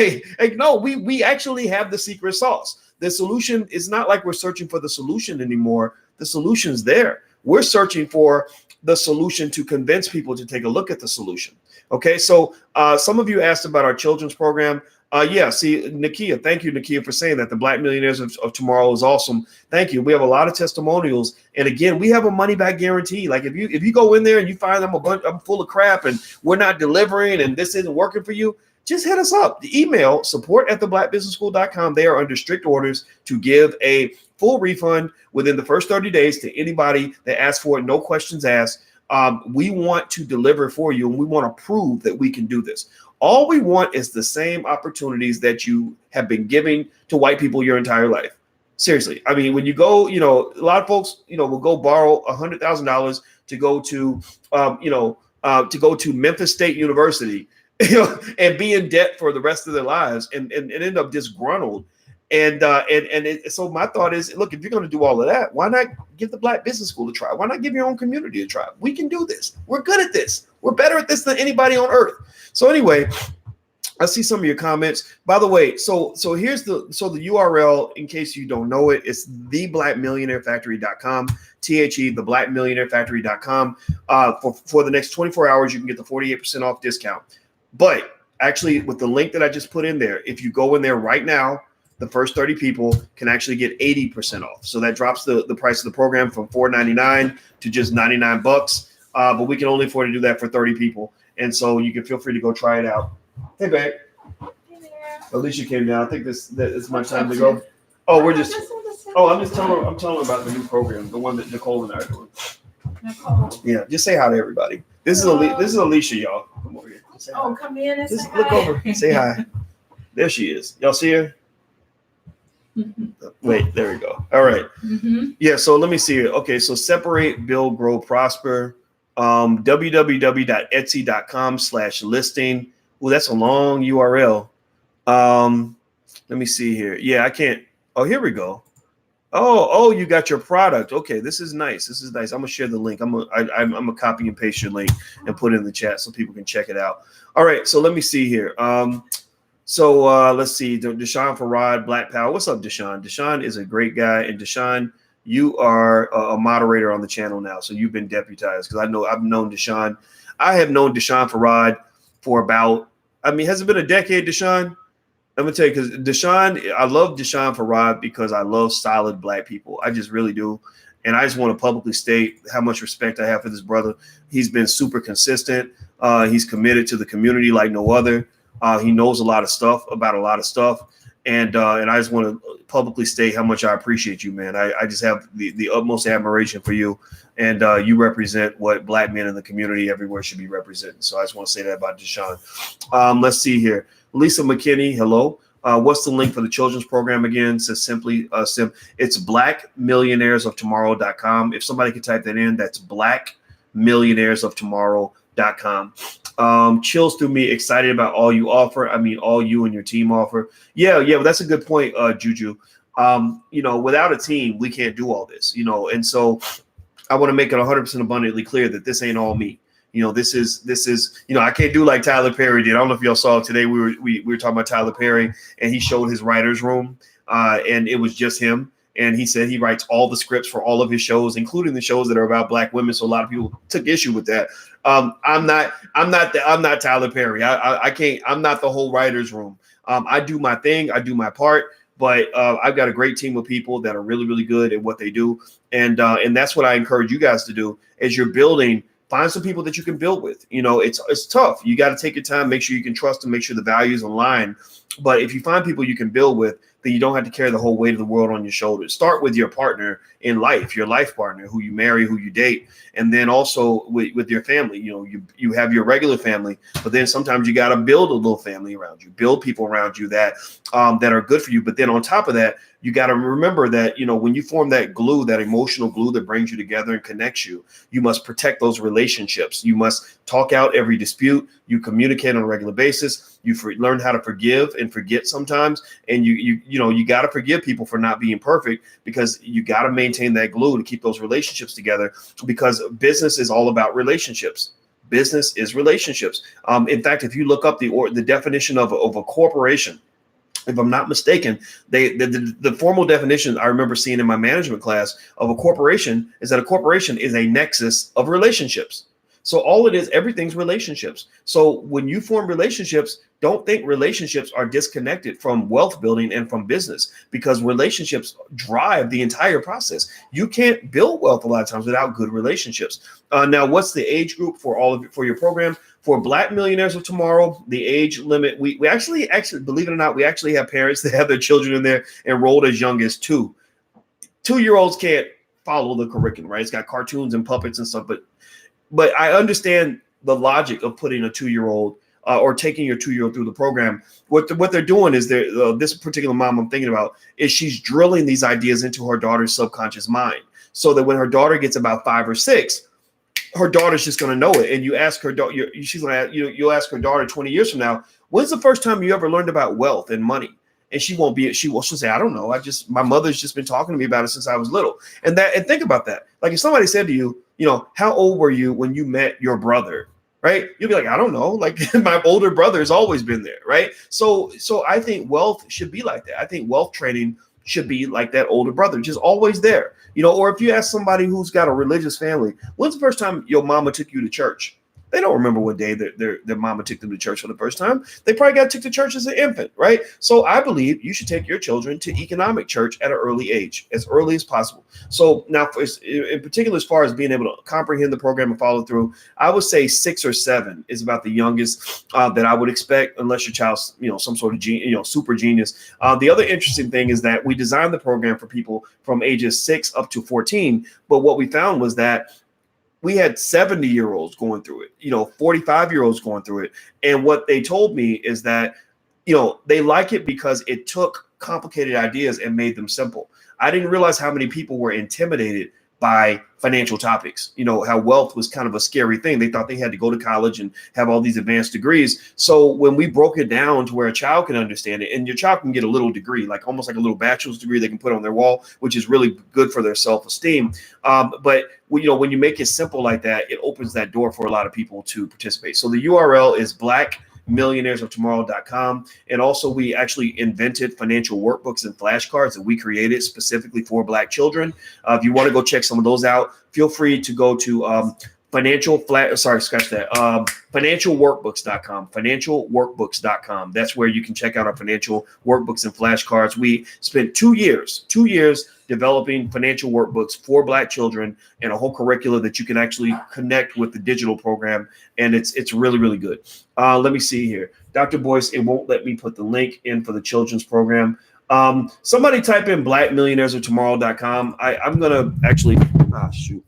no, we actually have the secret sauce. The solution is not like we're searching for the solution anymore. The solution's there. We're searching for the solution to convince people to take a look at the solution. Okay, so some of you asked about our children's program. Nakia, thank you, Nakia, for saying that. The Black Millionaires of Tomorrow is awesome. Thank you. We have a lot of testimonials. And again, we have a money back guarantee. Like if you go in there and you find I'm full of crap and we're not delivering and this isn't working for you, just hit us up. The email support@theblackbusinessschool.com. They are under strict orders to give a full refund within the first 30 days to anybody that asks for it. No questions asked. We want to deliver for you, and we want to prove that we can do this. All we want is the same opportunities that you have been giving to white people your entire life. Seriously. I mean, when you go, a lot of folks, will go borrow $100,000 to go to Memphis State University, and be in debt for the rest of their lives and end up disgruntled. So my thought is, look, if you're going to do all of that, why not give the Black Business School a try? Why not give your own community a try? We can do this. We're good at this. We're better at this than anybody on earth. So anyway, I see some of your comments. By the way, so here's the URL in case you don't know it. It's theblackmillionairefactory.com. theblackmillionairefactory.com. For the next 24 hours, you can get the 48% off discount. But actually, with the link that I just put in there, if you go in there right now, the first 30 people can actually get 80% off. So that drops the price of the program from $4.99 to just $99. But we can only afford to do that for 30 people. And so you can feel free to go try it out. Hey, babe. Hey there. Alicia came down. I think it's my time to go. Oh, we're just. Oh, I'm telling her about the new program, the one that Nicole and I are doing. Nicole. Yeah, just say hi to everybody. This is Alicia, y'all. Come over here. Oh, come in and just look over. Say hi. There she is. Y'all see her? Wait, there we go. All right. Yeah, so let me see here. Okay, so separate, build, grow, prosper. www.etsy.com/listing. Oh, that's a long URL. Let me see here. Yeah, I can't. Oh, here we go. Oh, you got your product. Okay, this is nice. I'm gonna share the link. I'm gonna copy and paste your link and put it in the chat so people can check it out. All right, so let me see here. So let's see. Deshaun Farad, Black Power. What's up, Deshaun? Deshaun is a great guy, and Deshaun, you are a moderator on the channel now, so you've been deputized because I've known Deshaun. I have known Deshaun Farad for about, has it been a decade, Deshaun? I'm gonna tell you, because Deshaun, I love Deshaun Farad because I love solid Black people. I just really do. And I just want to publicly state how much respect I have for this brother. He's been super consistent. He's committed to the community like no other. He knows a lot of stuff about a lot of stuff. And I just want to publicly state how much I appreciate you, man. I just have the utmost admiration for you. And you represent what Black men in the community everywhere should be representing. So I just want to say that about Deshaun. Let's see here. Lisa McKinney, hello. What's the link for the children's program again? Says simply, it's blackmillionairesoftomorrow.com. If somebody could type that in, that's blackmillionairesoftomorrow.com. Chills through me, excited about all you offer. All you and your team offer. Yeah, well, that's a good point, Juju. Without a team, we can't do all this, and so I want to make it 100% abundantly clear that this ain't all me. This is, I can't do like Tyler Perry did. I don't know if y'all saw today. We were talking about Tyler Perry, and he showed his writer's room, and it was just him. And he said he writes all the scripts for all of his shows, including the shows that are about Black women. So a lot of people took issue with that. I'm not Tyler Perry. I can't. I'm not the whole writer's room. I do my thing. I do my part. But I've got a great team of people that are really, really good at what they do, and that's what I encourage you guys to do as you're building. Find some people that you can build with. It's tough. You got to take your time, make sure you can trust them, make sure the values align. But if you find people you can build with, then you don't have to carry the whole weight of the world on your shoulders. Start with your partner in life, your life partner, who you marry, who you date, and then also with your family. You have your regular family, but then sometimes you got to build a little family around you, build people around you that are good for you. But then on top of that, you got to remember that, when you form that glue, that emotional glue that brings you together and connects you, you must protect those relationships. You must talk out every dispute. You communicate on a regular basis. You learn how to forgive and forget sometimes. And you got to forgive people for not being perfect, because you got to maintain that glue to keep those relationships together, because business is all about relationships. Business is relationships. In fact, if you look up the definition of a corporation, if I'm not mistaken, the formal definition I remember seeing in my management class of a corporation is that a corporation is a nexus of relationships. So all it is, everything's relationships. So when you form relationships, don't think relationships are disconnected from wealth building and from business, because relationships drive the entire process. You can't build wealth a lot of times without good relationships. Now, what's the age group for your program? For Black Millionaires of Tomorrow, the age limit, we actually, believe it or not, we actually have parents that have their children in there enrolled as young as 2. 2-year-olds can't follow the curriculum, right? It's got cartoons and puppets and stuff, but I understand the logic of putting a 2-year-old or taking your 2-year-old through the program. What they're doing is this particular mom I'm thinking about is she's drilling these ideas into her daughter's subconscious mind, so that when her daughter gets about 5 or 6, her daughter's just going to know it. And you ask her daughter, you'll ask her daughter 20 years from now, when's the first time you ever learned about wealth and money? And she'll say, I don't know. My mother's just been talking to me about it since I was little. And think about that. Like if somebody said to you, how old were you when you met your brother? right? You'll be like, I don't know. Like my older brother has always been there, right? So I think wealth should be like that. I think wealth training should be like that older brother, just always there. Or if you ask somebody who's got a religious family, when's the first time your mama took you to church? They don't remember what day their mama took them to church for the first time. They probably got took to church as an infant, right? So I believe you should take your children to economic church at an early age, as early as possible. So now, in particular, as far as being able to comprehend the program and follow through, I would say 6 or 7 is about the youngest that I would expect, unless your child's some sort of super genius. The other interesting thing is that we designed the program for people from ages 6 up to 14, but what we found was that we had 70-year-olds going through it, 45-year-olds going through it. And what they told me is that, they like it because it took complicated ideas and made them simple. I didn't realize how many people were intimidated by financial topics, how wealth was kind of a scary thing. They thought they had to go to college and have all these advanced degrees. So when we broke it down to where a child can understand it, and your child can get a little degree, like almost like a little bachelor's degree they can put on their wall, which is really good for their self-esteem. But when you make it simple like that, it opens that door for a lot of people to participate. So the URL is blackmillionairesoftomorrow.com. And also we actually invented financial workbooks and flashcards that we created specifically for Black children. If you want to go check some of those out, feel free to go to financialworkbooks.com. That's where you can check out our financial workbooks and flashcards. We spent 2 years developing financial workbooks for Black children and a whole curricula that you can actually connect with the digital program. And it's really, really good. Let me see here. Dr. Boyce, it won't let me put the link in for the children's program. Somebody type in blackmillionairesoftomorrow.com. I'm going to actually, shoot.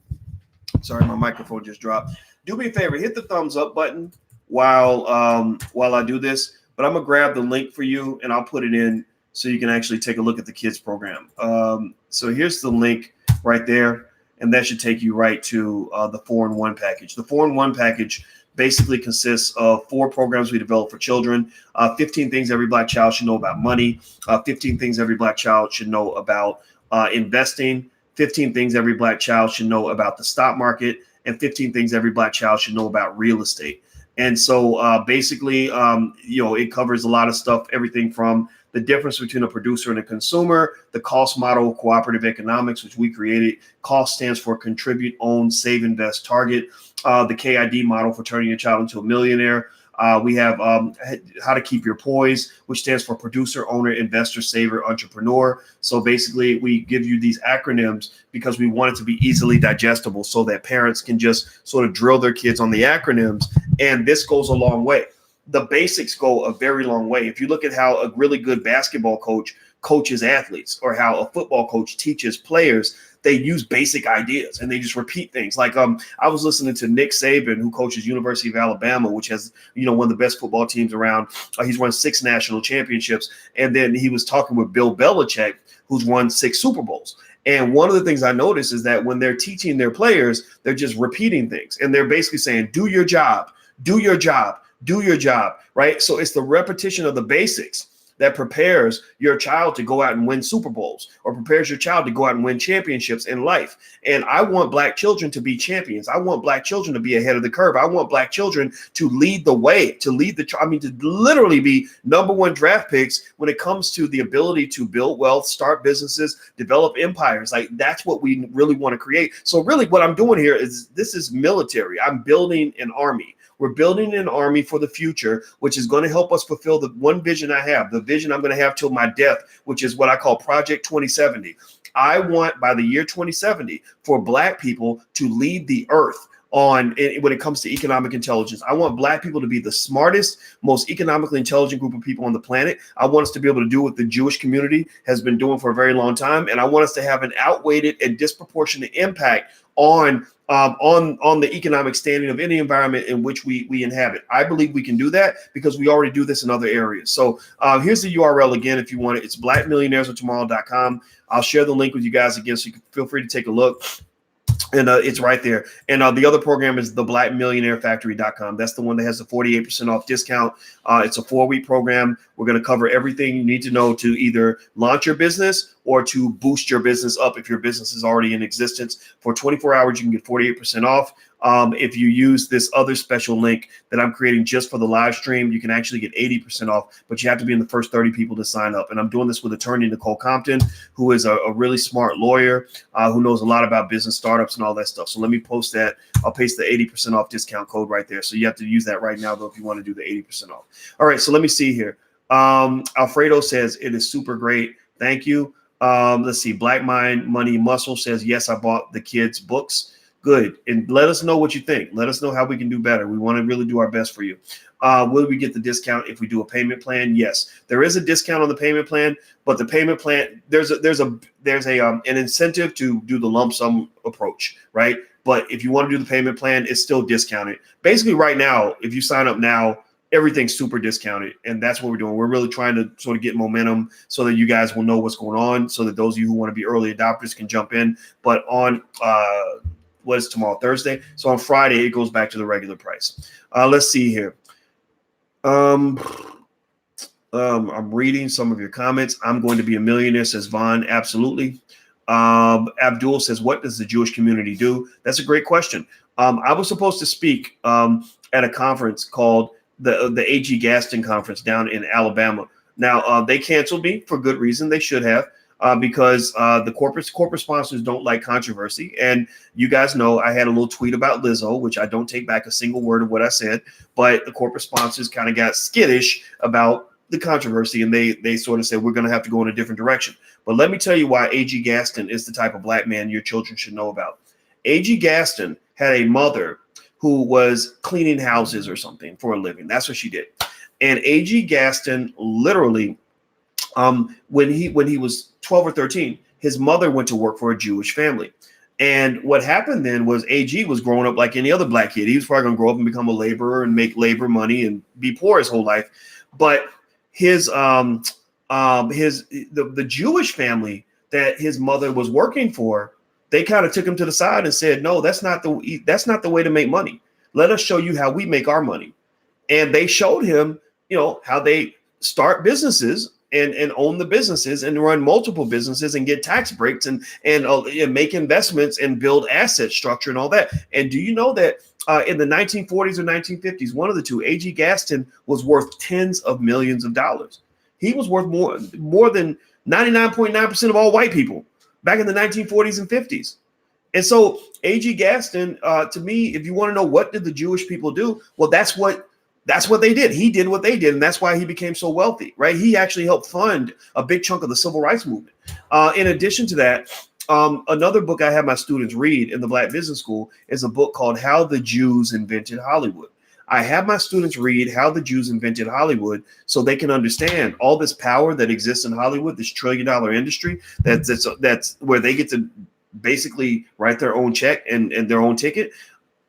Sorry, my microphone just dropped. Do me a favor, hit the thumbs up button while I do this. But I'm going to grab the link for you and I'll put it in so you can actually take a look at the kids program. So here's the link right there. And that should take you right to the 4-in-1 package. The 4-in-1 package basically consists of 4 programs we develop for children, 15 things every Black child should know about money, 15 things every Black child should know about investing, 15 things every Black child should know about the stock market, and 15 things every Black child should know about real estate. And so basically, it covers a lot of stuff, everything from the difference between a producer and a consumer, the cost model of cooperative economics, which we created. Cost stands for contribute, own, save, invest, target. The KID model for turning your child into a millionaire. We have how to keep your poise, which stands for producer, owner, investor, saver, entrepreneur. So basically, we give you these acronyms because we want it to be easily digestible so that parents can just sort of drill their kids on the acronyms. And this goes a long way. The basics go a very long way. If you look at how a really good basketball coach coaches athletes or how a football coach teaches players, they use basic ideas and they just repeat things. Like I was listening to Nick Saban, who coaches University of Alabama, which has, one of the best football teams around. He's won 6 national championships. And then he was talking with Bill Belichick, who's won 6 Super Bowls. And one of the things I noticed is that when they're teaching their players, they're just repeating things. And they're basically saying, do your job, do your job, do your job, right? So it's the repetition of the basics that prepares your child to go out and win Super Bowls or prepares your child to go out and win championships in life. And I want Black children to be champions. I want Black children to be ahead of the curve. I want Black children to lead the way, to literally be #1 draft picks when it comes to the ability to build wealth, start businesses, develop empires. Like that's what we really want to create. So really what I'm doing here is this is military. I'm building an army. We're building an army for the future, which is going to help us fulfill the one vision I have, the vision I'm going to have till my death, which is what I call Project 2070. I want by the year 2070 for Black people to lead the earth when it comes to economic intelligence. I want Black people to be the smartest, most economically intelligent group of people on the planet. I want us to be able to do what the Jewish community has been doing for a very long time. And I want us to have an outweighted and disproportionate impact on the economic standing of any environment in which we inhabit. I believe we can do that because we already do this in other areas. So here's the URL again if you want it. It's blackmillionairesoftomorrow.com. I'll share the link with you guys again, so you can feel free to take a look. And it's right there. And the other program is the Black Millionaire Factory.com. That's the one that has the 48% off discount. It's a 4-week program We're going to cover everything you need to know to either launch your business or to boost your business up if your business is already in existence. For 24 hours, you can get 48% off. If you use this other special link that I'm creating just for the live stream, you can actually get 80% off, but you have to be in the first 30 people to sign up. And I'm doing this with attorney Nicole Compton, who is a really smart lawyer who knows a lot about business startups and all that stuff. So let me post that. I'll paste the 80% off discount code right there. So you have to use that right now, though, if you want to do the 80% off. All right, so let me see here. Alfredo says it is super great. Thank you. Let's see. Black Mind Money Muscle says, yes, I bought the kids' books. Good. And let us know what you think. Let us know how we can do better. We want to really do our best for you. Will we get the discount if we do a payment plan? Yes, there is a discount on the payment plan, but the payment plan, there's an incentive to do the lump sum approach, right? But if you want to do the payment plan, it's still discounted. Basically right now, if you sign up now, everything's super discounted. And that's what we're doing. We're really trying to sort of get momentum so that you guys will know what's going on, so that those of you who want to be early adopters can jump in. But on, what is tomorrow? Thursday. So on Friday, it goes back to the regular price. Let's see here. I'm reading some of your comments. I'm going to be a millionaire, says Vaughn. Absolutely. Abdul says, what does the Jewish community do? That's a great question. I was supposed to speak at a conference called the A.G. Gaston conference down in Alabama. Now, they canceled me for good reason. They should have. Because the corporate sponsors don't like controversy. And you guys know I had a little tweet about Lizzo, which I don't take back a single word of what I said, but the corporate sponsors kind of got skittish about the controversy, and they sort of said, we're going to have to go in a different direction. But let me tell you why A.G. Gaston is the type of black man your children should know about. A.G. Gaston had a mother who was cleaning houses or something for a living. That's what she did. And A.G. Gaston literally, when he was 12 or 13, his mother went to work for a Jewish family. And what happened then was AG was growing up like any other black kid. He was probably going to grow up and become a laborer and make labor money and be poor his whole life. But the Jewish family that his mother was working for, they kind of took him to the side and said, no, that's not the way to make money. Let us show you how we make our money. And they showed him, how they start businesses and own the businesses and run multiple businesses and get tax breaks and make investments and build asset structure and all that. And do you know that in the 1940s or 1950s, one of the two, A.G. Gaston was worth tens of millions of dollars. He was worth more than 99.9% of all white people back in the 1940s and 50s. And so A.G. Gaston, to me, if you want to know what did the Jewish people do, well, that's what they did. He did what they did, and that's why he became so wealthy, right? He actually helped fund a big chunk of the civil rights movement. In addition to that, another book I have my students read in the Black Business School is a book called How the Jews Invented Hollywood. I have my students read How the Jews Invented Hollywood so they can understand all this power that exists in Hollywood, this $1 trillion industry that's where they get to basically write their own check and their own ticket.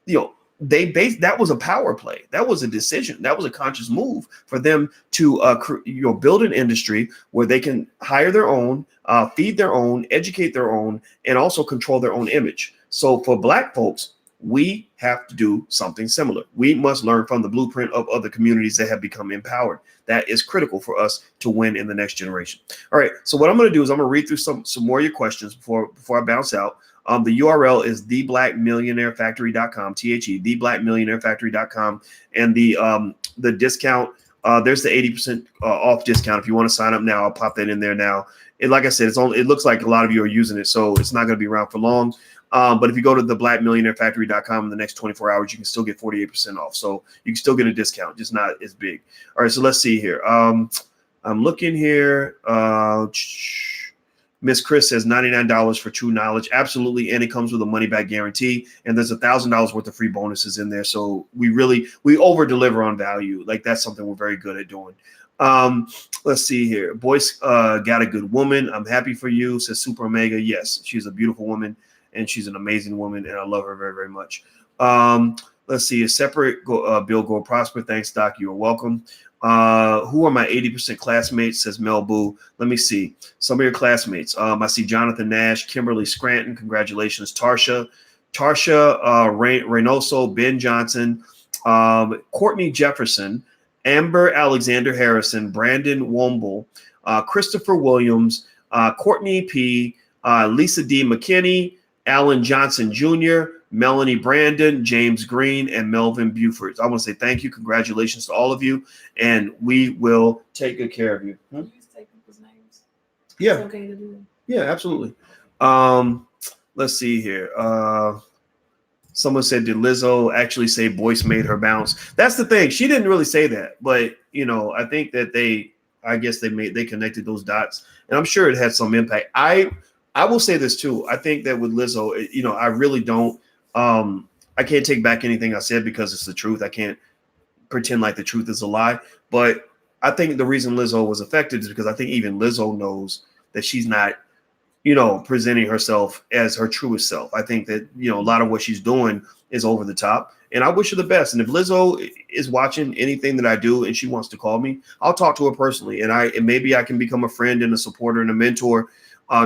That was a power play. That was a decision. That was a conscious move for them to build an industry where they can hire their own, feed their own, educate their own, and also control their own image. So for black folks, we have to do something similar. We must learn from the blueprint of other communities that have become empowered. That is critical for us to win in the next generation. All right. So what I'm going to do is I'm going to read through some more of your questions before I bounce out. The URL is theblackmillionairefactory.com, theblackmillionairefactory.com. And the discount, there's the 80% off discount. If you want to sign up now, I'll pop that in there now. And like I said, it looks like a lot of you are using it, so it's not going to be around for long. But if you go to theblackmillionairefactory.com in the next 24 hours, you can still get 48% off. So you can still get a discount, just not as big. All right, so let's see here. I'm looking here. Miss Chris says $99 for True Knowledge. Absolutely. And it comes with a money back guarantee. And there's $1,000 worth of free bonuses in there. So we over deliver on value. Like that's something we're very good at doing. Let's see here. Boyce got a good woman. I'm happy for you, says Super Omega. Yes, she's a beautiful woman and she's an amazing woman. And I love her very, very much. Let's see. A separate Bill Go Prosper. Thanks, Doc. You are welcome. Who are my 80% classmates, says Mel Boo. Let me see some of your classmates. I see Jonathan Nash, Kimberly Scranton. Congratulations. Tarsha Reynoso, Ben Johnson, Courtney Jefferson, Amber Alexander Harrison, Brandon Womble, Christopher Williams, Courtney P., Lisa D. McKinney, Alan Johnson Jr., Melanie Brandon, James Green, and Melvin Buford. I want to say thank you. Congratulations to all of you. And we will take good care of you. Can you take people's names? Yeah. It's okay to do. Yeah, absolutely. Let's see here. Someone said, did Lizzo actually say Boyce made her bounce? That's the thing. She didn't really say that. But, I think that they connected those dots. And I'm sure it had some impact. I will say this too. I think that with Lizzo, I really don't, I can't take back anything I said because it's the truth. I can't pretend like the truth is a lie. But I think the reason Lizzo was affected is because I think even Lizzo knows that she's not, presenting herself as her truest self. I think that, a lot of what she's doing is over the top, and I wish her the best. And if Lizzo is watching anything that I do and she wants to call me, I'll talk to her personally. And maybe I can become a friend and a supporter and a mentor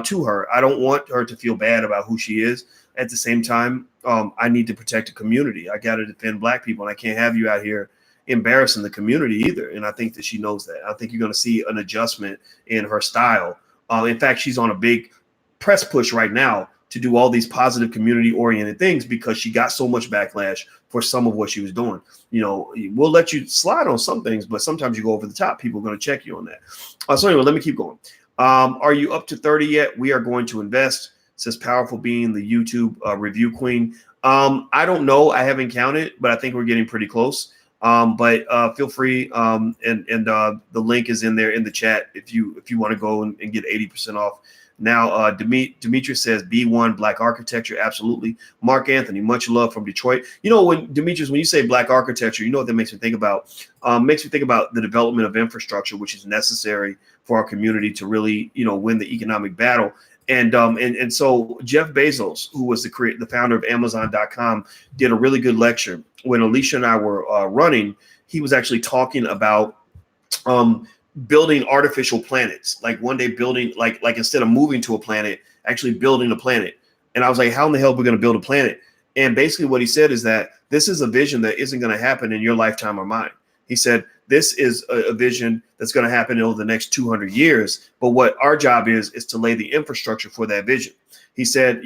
to her. I don't want her to feel bad about who she is. At the same time, I need to protect the community. I got to defend Black people, and I can't have you out here embarrassing the community either. And I think that she knows that. I think you're going to see an adjustment in her style. In fact, she's on a big press push right now to do all these positive community oriented things because she got so much backlash for some of what she was doing. We'll let you slide on some things, but sometimes you go over the top. People are going to check you on that. So anyway, let me keep going. Are you up to 30 yet? We are going to invest, says Powerful Being, the YouTube review queen. I don't know. I haven't counted, but I think we're getting pretty close. But feel free. And the link is in there in the chat if you want to go and get 80% off. Now, Demetrius says B1 Black architecture. Absolutely. Mark Anthony, much love from Detroit. When Demetrius, when you say Black architecture, what that makes me think about? Makes me think about the development of infrastructure, which is necessary for our community to really, win the economic battle. And so Jeff Bezos, who was the founder of Amazon.com, did a really good lecture when Alicia and I were running. He was actually talking about building artificial planets, like one day building like instead of moving to a planet, actually building a planet. And I was like, how in the hell are we going to build a planet? And basically what he said is that this is a vision that isn't going to happen in your lifetime or mine. He said, this is a vision that's going to happen over the next 200 years. But what our job is to lay the infrastructure for that vision. He said,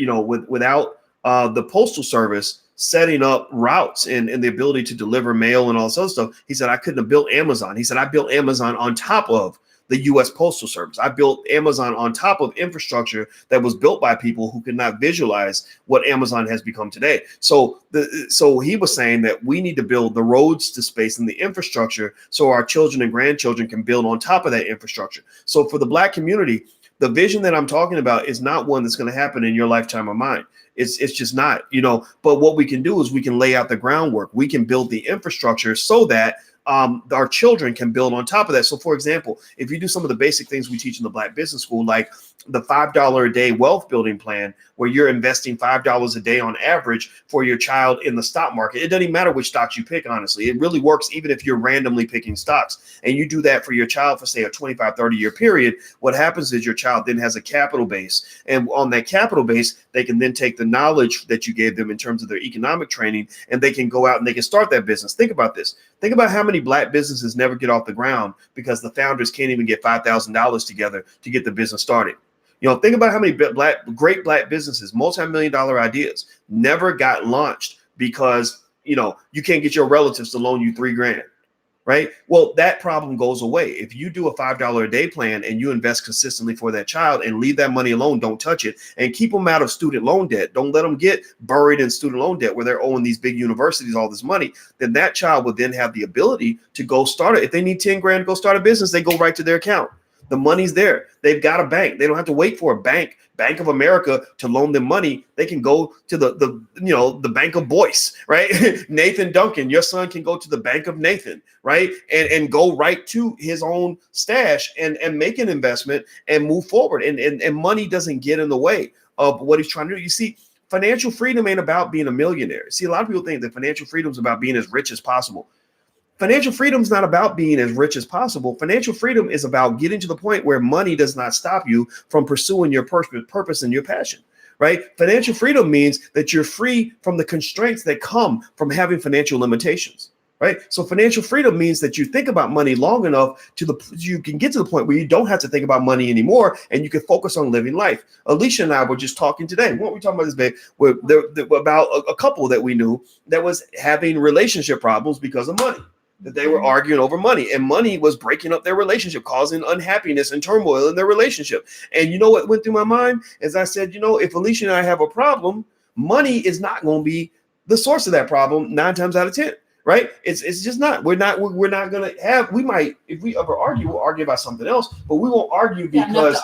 without the Postal Service setting up routes and the ability to deliver mail and all this other stuff, he said, I couldn't have built Amazon. He said, I built Amazon on top of the U.S. Postal Service. I built Amazon on top of infrastructure that was built by people who could not visualize what Amazon has become today. So he was saying that we need to build the roads to space and the infrastructure so our children and grandchildren can build on top of that infrastructure. So for the Black community, the vision that I'm talking about is not one that's going to happen in your lifetime or mine. It's just not, but what we can do is we can lay out the groundwork. We can build the infrastructure so that our children can build on top of that. So, for example, if you do some of the basic things we teach in the Black Business School, like the $5 a day wealth building plan, where you're investing $5 a day on average for your child in the stock market. It doesn't even matter which stocks you pick, honestly. It really works even if you're randomly picking stocks. And you do that for your child for, say, a 25, 30-year period. What happens is your child then has a capital base. And on that capital base, they can then take the knowledge that you gave them in terms of their economic training, and they can go out and they can start that business. Think about this. Think about how many Black businesses never get off the ground because the founders can't even get $5,000 together to get the business started. Think about how many great Black businesses, multi-million-dollar ideas, never got launched because, you can't get your relatives to loan you $3,000, right? Well, that problem goes away. If you do a $5 a day plan and you invest consistently for that child and leave that money alone, don't touch it, and keep them out of student loan debt. Don't let them get buried in student loan debt where they're owing these big universities all this money. Then that child would then have the ability to go start it. If they need $10,000 to go start a business, they go right to their account. The money's there. They've got a bank. They don't have to wait for a Bank of America to loan them money. They can go to the Bank of Boyce, right? Nathan Duncan, your son can go to the Bank of Nathan, right? And go right to his own stash and make an investment and move forward. And money doesn't get in the way of what he's trying to do. You see, financial freedom ain't about being a millionaire. See, a lot of people think that financial freedom is about being as rich as possible. Financial freedom is not about being as rich as possible. Financial freedom is about getting to the point where money does not stop you from pursuing your purpose and your passion, right? Financial freedom means that you're free from the constraints that come from having financial limitations. right? So financial freedom means that you think about money long enough you can get to the point where you don't have to think about money anymore, and you can focus on living life. Alicia and I were just talking today. What were we talking about this, babe? About a couple that we knew that was having relationship problems because of money. That they were arguing over money, and money was breaking up their relationship, causing unhappiness and turmoil in their relationship. And you know what went through my mind? As I said, if Alicia and I have a problem, money is not going to be the source of that problem 9 times out of 10. Right? It's just not. We're not gonna have. We might, if we ever argue, we'll argue about something else, but we won't argue because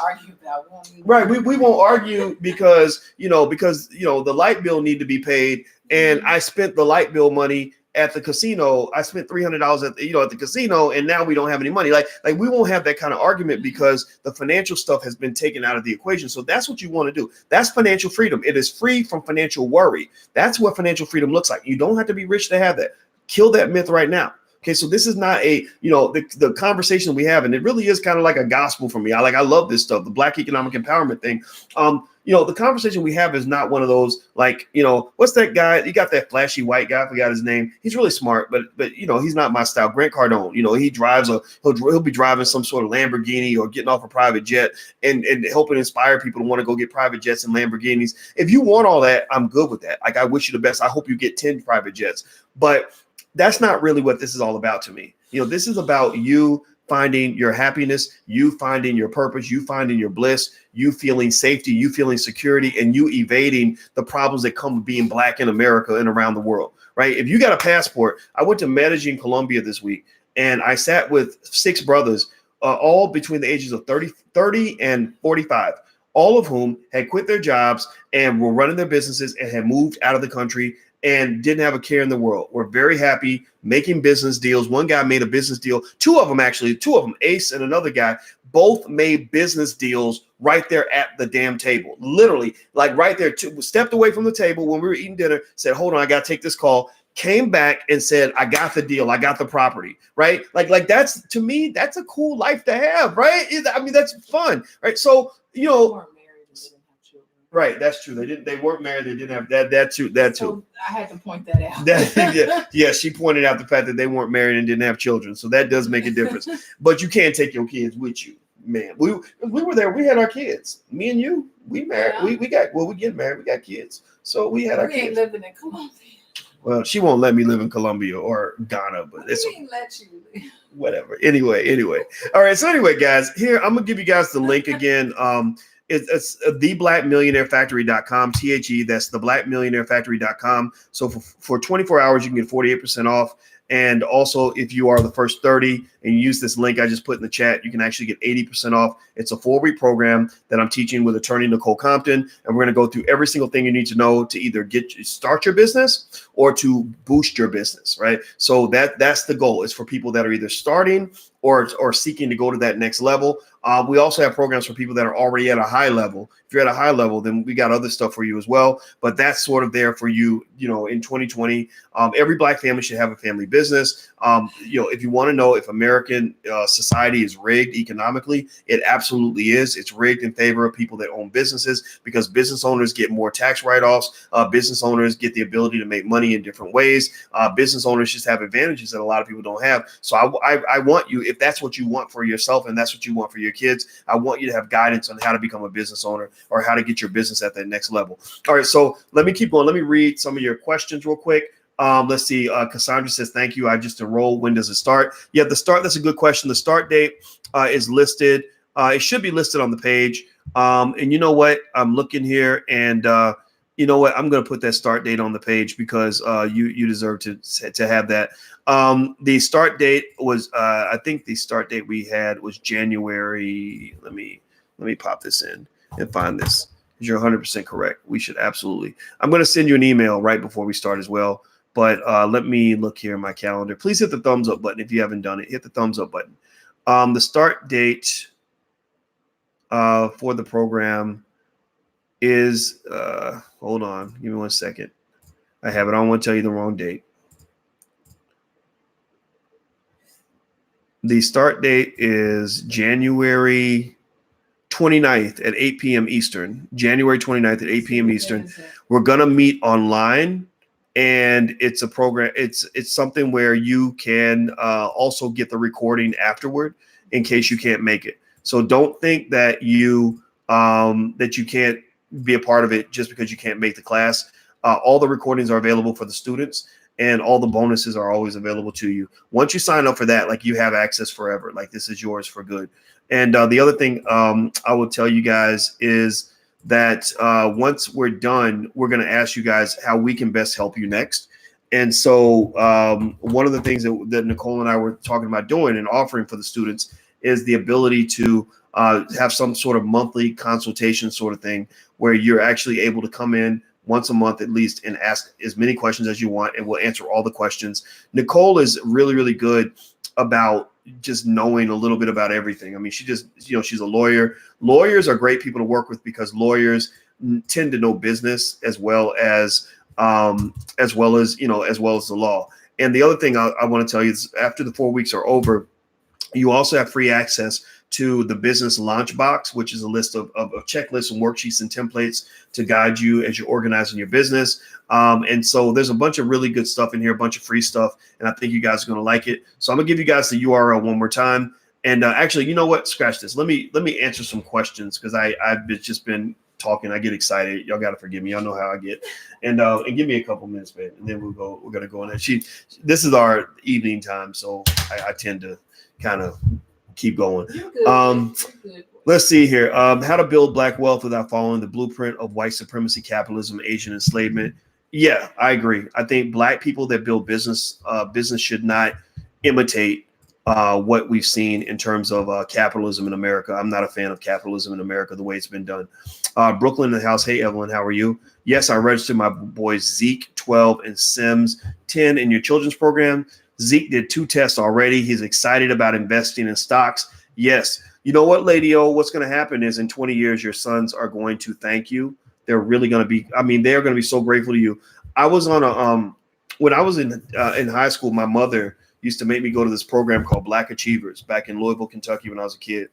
right. We won't argue because the light bill need to be paid, and I spent the light bill money at the casino. I spent $300 at the casino, and now we don't have any money. Like we won't have that kind of argument because the financial stuff has been taken out of the equation. So that's what you want to do. That's financial freedom. It is free from financial worry. That's what financial freedom looks like. You don't have to be rich to have that. Kill that myth right now. Okay, so this is not the conversation we have, and it really is kind of like a gospel for me. I love this stuff, the Black economic empowerment thing. The conversation we have is not one of those what's that guy? You got that flashy white guy. I forgot his name. He's really smart, but he's not my style. Grant Cardone. He drives he'll be driving some sort of Lamborghini or getting off a private jet and helping inspire people to want to go get private jets and Lamborghinis. If you want all that, I'm good with that. I wish you the best. I hope you get 10 private jets, but that's not really what this is all about to me. This is about you finding your happiness, you finding your purpose, you finding your bliss, you feeling safety, you feeling security, and you evading the problems that come with being Black in America and around the world, right? If you got a passport, I went to Medellin, Colombia this week, and I sat with 6 brothers, all between the ages of 30 and 45, all of whom had quit their jobs and were running their businesses and had moved out of the country and didn't have a care in the world. We're very happy making business deals. One guy made a business deal. Two of them, Ace and another guy, both made business deals right there at the damn table. Literally, like right there, stepped away from the table when we were eating dinner, said, hold on, I got to take this call. Came back and said, I got the deal. I got the property, right? Like that's, to me, that's a cool life to have, right? I mean, that's fun, right? So, right, that's true. They weren't married. They didn't have that too. So I had to point that out. Yeah, she pointed out the fact that they weren't married and didn't have children. So that does make a difference. But you can't take your kids with you, man. We were there. We had our kids. Me and you. We married. Yeah. We get married. We got kids. So we had our kids. We ain't living in Colombia. Well, she won't let me live in Colombia or Ghana, but it's ain't let you live. Whatever. Anyway. All right. So anyway, guys, here I'm gonna give you guys the link again. It's theblackmillionairefactory.com, THE. That's theblackmillionairefactory.com. So for 24 hours, you can get 48% off. And also, if you are the first 30 and you use this link I just put in the chat, you can actually get 80% off. It's a 4-week program that I'm teaching with attorney Nicole Compton. And we're going to go through every single thing you need to know to either start your business or to boost your business, right? So that's the goal. Is for people that are either starting or seeking to go to that next level. We also have programs for people that are already at a high level. If you're at a high level, then we got other stuff for you as well. But that's sort of there for you, in 2020. Every Black family should have a family business. If you want to know if American society is rigged economically, it absolutely is. It's rigged in favor of people that own businesses because business owners get more tax write-offs. Business owners get the ability to make money in different ways. Business owners just have advantages that a lot of people don't have. So I want you, if that's what you want for yourself and that's what you want for your kids, I want you to have guidance on how to become a business owner or how to get your business at that next level. All right, so let me keep going. Let me read some of your questions real quick. Let's see. Cassandra says, thank you. I just enrolled. When does it start? Yeah, that's a good question. The start date is listed. It should be listed on the page. And you know what? I'm looking here and you know what? I'm going to put that start date on the page because you deserve to have that. The start date was, I think the start date we had was January. Let me pop this in and find this. You're 100% correct. We should absolutely. I'm going to send you an email right before we start as well. But let me look here in my calendar. Please hit the thumbs up button if you haven't done it. Hit the thumbs up button. The start date for the program is, hold on, give me 1 second. I have it. I don't want to tell you the wrong date. The start date is January 29th at 8 p.m. Eastern. January 29th at 8 p.m. Eastern. We're going to meet online And it's a program. It's something where you can also get the recording afterward in case you can't make it. So don't think that you can't be a part of it just because you can't make the class. All the recordings are available for the students, and all the bonuses are always available to you. Once you sign up for that, like, you have access forever. Like, this is yours for good. And the other thing I will tell you guys is that once we're done, we're going to ask you guys how we can best help you next. And so one of the things that Nicole and I were talking about doing and offering for the students is the ability to have some sort of monthly consultation sort of thing where you're actually able to come in once a month at least and ask as many questions as you want, and we'll answer all the questions. Nicole is really, really good about just knowing a little bit about everything. I mean, she just, she's a lawyer. Lawyers are great people to work with because lawyers tend to know business as well as the law. And the other thing I want to tell you is, after the 4 weeks are over, you also have free access to the business launch box, which is a list of checklists and worksheets and templates to guide you as you're organizing your business. And so there's a bunch of really good stuff in here, a bunch of free stuff, and I think you guys are going to like it. So I'm gonna give you guys the URL one more time. And actually, you know what? Scratch this. Let me answer some questions, because I've just been talking. I get excited. Y'all got to forgive me. Y'all know how I get. And give me a couple minutes, man, and then we're gonna go in there. This is our evening time, so I tend to kind of keep going. Let's see here. How to build black wealth without following the blueprint of white supremacy, capitalism, Asian enslavement. Yeah, I agree. I think black people that build business should not imitate what we've seen in terms of capitalism in America. I'm not a fan of capitalism in America the way it's been done. Brooklyn in the house. Hey, Evelyn, how are you? Yes, I registered my boys Zeke 12 and Sims 10 in your children's program. Zeke did 2 tests already. He's excited about investing in stocks. Yes. You know what, Lady O, what's going to happen is in 20 years, your sons are going to thank you. They're really going to be, they're going to be so grateful to you. I was on when I was in high school, my mother used to make me go to this program called Black Achievers back in Louisville, Kentucky when I was a kid.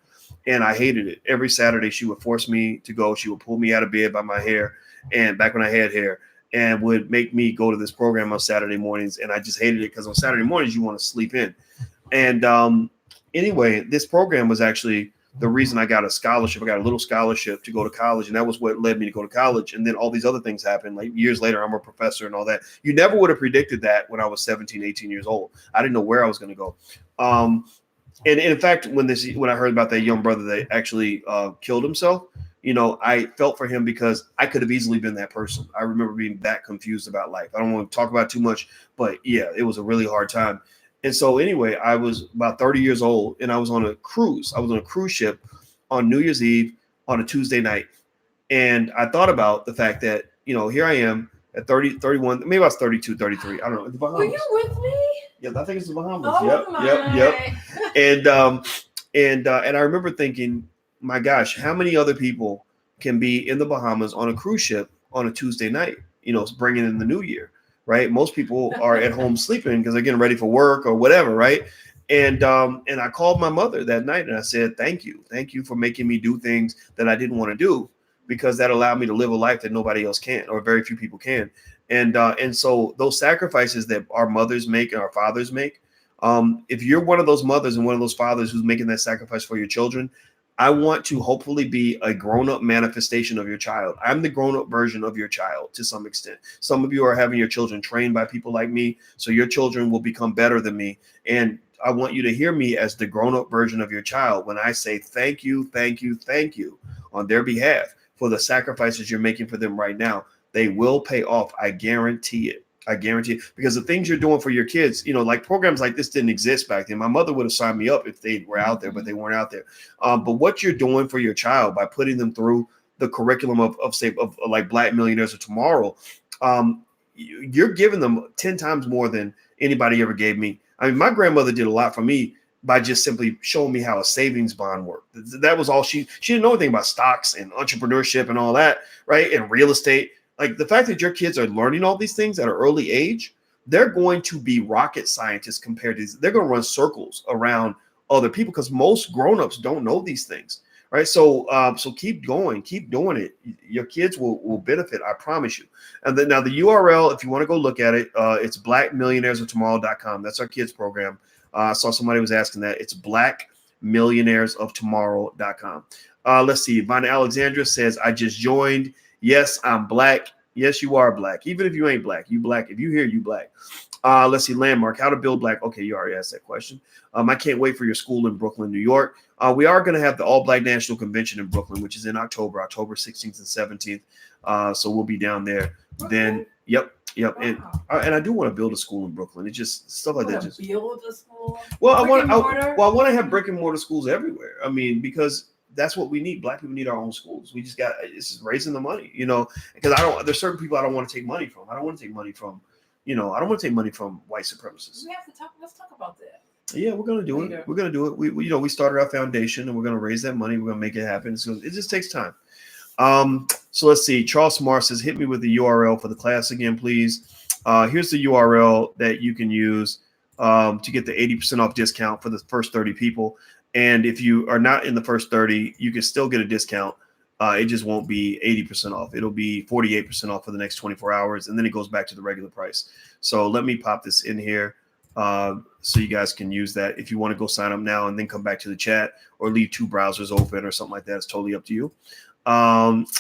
And I hated it. Every Saturday, she would force me to go. She would pull me out of bed by my hair, and back when I had hair, and would make me go to this program on Saturday mornings. And I just hated it because on Saturday mornings, you want to sleep in. And anyway, this program was actually the reason I got a scholarship. I got a little scholarship to go to college, and that was what led me to go to college. And then all these other things happened. Like years later, I'm a professor and all that. You never would have predicted that when I was 17, 18 years old. I didn't know where I was going to go. And in fact, when I heard about that young brother that actually killed himself, I felt for him because I could have easily been that person. I remember being that confused about life. I don't want to talk about it too much, but yeah, it was a really hard time. And so anyway, I was about 30 years old, and I was on a cruise. I was on a cruise ship on New Year's Eve on a Tuesday night. And I thought about the fact that, here I am at 30, 31, maybe I was 32, 33. I don't know. The Bahamas. Were you with me? Yeah, I think it's the Bahamas. Oh, Yep. And I remember thinking, my gosh, how many other people can be in the Bahamas on a cruise ship on a Tuesday night, bringing in the new year, right? Most people are at home sleeping because they're getting ready for work or whatever, right? And I called my mother that night and I said, thank you for making me do things that I didn't want to do, because that allowed me to live a life that nobody else can, or very few people can. And so those sacrifices that our mothers make and our fathers make, if you're one of those mothers and one of those fathers who's making that sacrifice for your children, I want to hopefully be a grown-up manifestation of your child. I'm the grown-up version of your child to some extent. Some of you are having your children trained by people like me, so your children will become better than me. And I want you to hear me as the grown-up version of your child when I say thank you on their behalf for the sacrifices you're making for them right now. They will pay off. I guarantee it. Because the things you're doing for your kids, like programs like this didn't exist back then. My mother would have signed me up if they were out there, but they weren't out there. But what you're doing for your child by putting them through the curriculum of like Black Millionaires of Tomorrow, you're giving them 10 times more than anybody ever gave me. I mean, my grandmother did a lot for me by just simply showing me how a savings bond worked. That was all. She didn't know anything about stocks and entrepreneurship and all that, right? And real estate. Like the fact that your kids are learning all these things at an early age, they're going to be rocket scientists compared to these. They're going to run circles around other people because most grownups don't know these things, right? So so keep going, keep doing it. Your kids will benefit, I promise you. And then now the URL, if you want to go look at it, it's blackmillionairesoftomorrow.com. That's our kids program. I saw somebody was asking that. It's blackmillionairesoftomorrow.com. Let's see. Von Alexandra says, I just joined. Yes, I'm black. Yes, you are black. Even if you ain't black, you black. If you here, you black. Let's see. Landmark, how to build black. Okay, you already asked that question. I can't wait for your school in Brooklyn, New York. We are going to have the All Black National Convention in Brooklyn, which is in October 16th and 17th. So we'll be down there. Then, yep. Wow. And I do want to build a school in Brooklyn. It's just stuff like that. Just build a school. Well, I want to have brick and mortar schools everywhere. I mean, because that's what we need. Black people need our own schools. We just got it's raising the money, because there's certain people I don't want to take money from. I don't want to take money from, I don't want to take money from white supremacists. Let's talk about that. Yeah, we're gonna do it. We're gonna do it. We started our foundation and we're gonna raise that money. We're gonna make it happen. So it just takes time. So let's see. Charles Smart says, hit me with the URL for the class again, please. Here's the URL that you can use to get the 80% off discount for the first 30 people. And if you are not in the first 30, you can still get a discount. It just won't be 80% off. It'll be 48% off for the next 24 hours. And then it goes back to the regular price. So let me pop this in here so you guys can use that. If you want to go sign up now and then come back to the chat or leave 2 browsers open or something like that, it's totally up to you.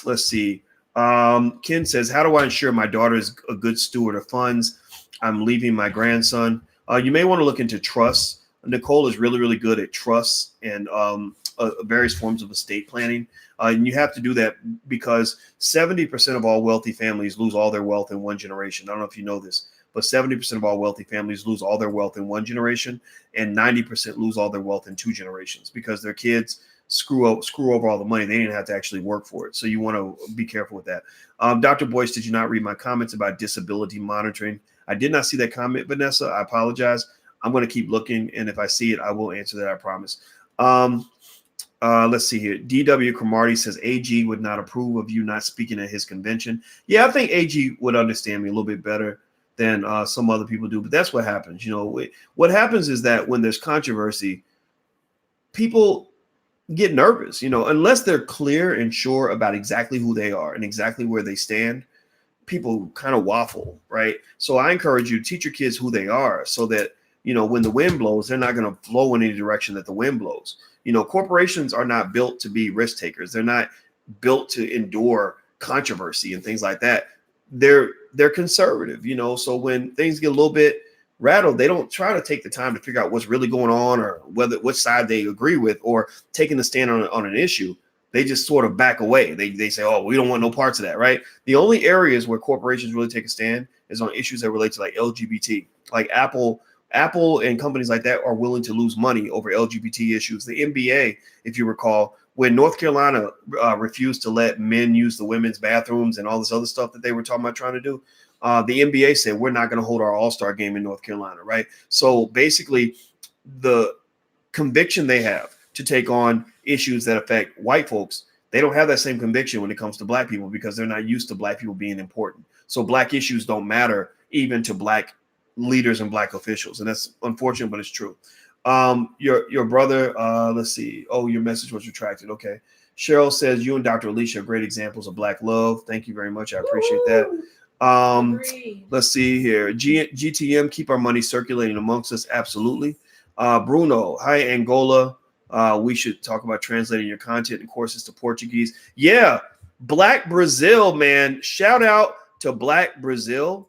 Let's see. Ken says, how do I ensure my daughter is a good steward of funds? I'm leaving my grandson. You may want to look into trusts. Nicole is really, really good at trusts and various forms of estate planning. And you have to do that because 70% of all wealthy families lose all their wealth in one generation. I don't know if you know this, but 70% of all wealthy families lose all their wealth in one generation, and 90% lose all their wealth in 2 generations because their kids screw over all the money. They didn't have to actually work for it. So you want to be careful with that. Dr. Boyce, did you not read my comments about disability monitoring? I did not see that comment, Vanessa. I apologize. I'm going to keep looking, and if I see it, I will answer that, I promise. Let's see here. D.W. Cromartie says, AG would not approve of you not speaking at his convention. Yeah, I think AG would understand me a little bit better than some other people do, but that's what happens. What happens is that when there's controversy, people get nervous, unless they're clear and sure about exactly who they are and exactly where they stand. People kind of waffle, right? So I encourage you to teach your kids who they are so that, when the wind blows, they're not going to flow in any direction that the wind blows. Corporations are not built to be risk takers. They're not built to endure controversy and things like that. They're conservative, so when things get a little bit rattled, they don't try to take the time to figure out what's really going on or which side they agree with or taking a stand on an issue. They just sort of back away. They say, oh, we don't want no parts of that, right? The only areas where corporations really take a stand is on issues that relate to like LGBT, like Apple and companies like that are willing to lose money over LGBT issues. The NBA, if you recall, when North Carolina refused to let men use the women's bathrooms and all this other stuff that they were talking about trying to do, the NBA said, we're not going to hold our all-star game in North Carolina, right? So basically, the conviction they have to take on issues that affect white folks, they don't have that same conviction when it comes to black people because they're not used to black people being important. So black issues don't matter even to black leaders and black officials. And that's unfortunate, but it's true. Your brother, let's see. Oh, your message was retracted. Okay. Cheryl says, you and Dr. Alicia are great examples of black love. Thank you very much. I appreciate that. Let's see here. GTM, keep our money circulating amongst us. Absolutely. Bruno, hi, Angola. We should talk about translating your content and courses to Portuguese. Yeah. Black Brazil, man. Shout out to Black Brazil.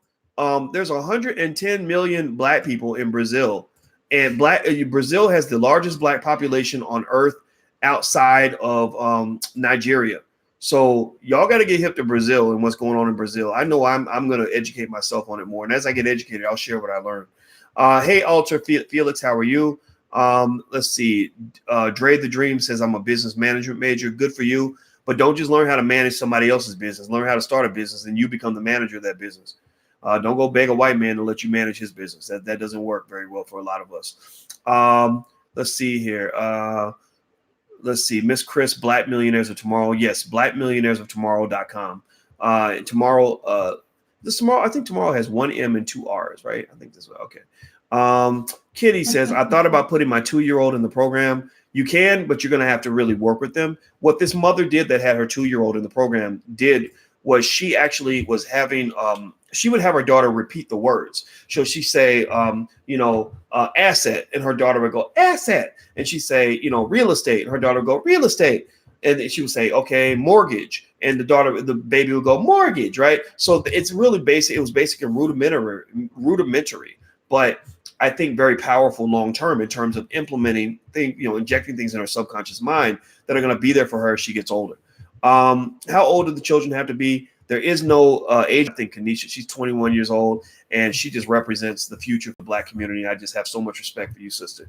There's 110 million black people in Brazil, and Brazil has the largest black population on earth outside of Nigeria. So y'all got to get hip to Brazil and what's going on in Brazil. I know I'm going to educate myself on it more, and as I get educated, I'll share what I learned. Hey, Ultra Felix, how are you? Let's see. Dre the Dream says, I'm a business management major. Good for you, but don't just learn how to manage somebody else's business. Learn how to start a business, and you become the manager of that business. Don't go beg a white man to let you manage his business. That doesn't work very well for a lot of us. Let's see here. Let's see. Miss Chris, Black Millionaires of Tomorrow. Yes, blackmillionairesoftomorrow.com. Tomorrow, I think tomorrow has 1 M and 2 R's, right? I think this is okay. Kitty says, I thought about putting my 2-year-old in the program. You can, but you're going to have to really work with them. What this mother did that had her 2-year-old in the program did was she actually was having, she would have her daughter repeat the words. So she say, asset, and her daughter would go, asset. And she say, real estate, and her daughter would go, real estate. And then she would say, okay, mortgage. And the baby would go, mortgage, right? So it's really basic. It was basically rudimentary, but I think very powerful long-term in terms of implementing things, injecting things in her subconscious mind that are going to be there for her as she gets older. How old do the children have to be? There is no age. I think Kanisha, she's 21 years old, and she just represents the future of the Black community. I just have so much respect for you, sister.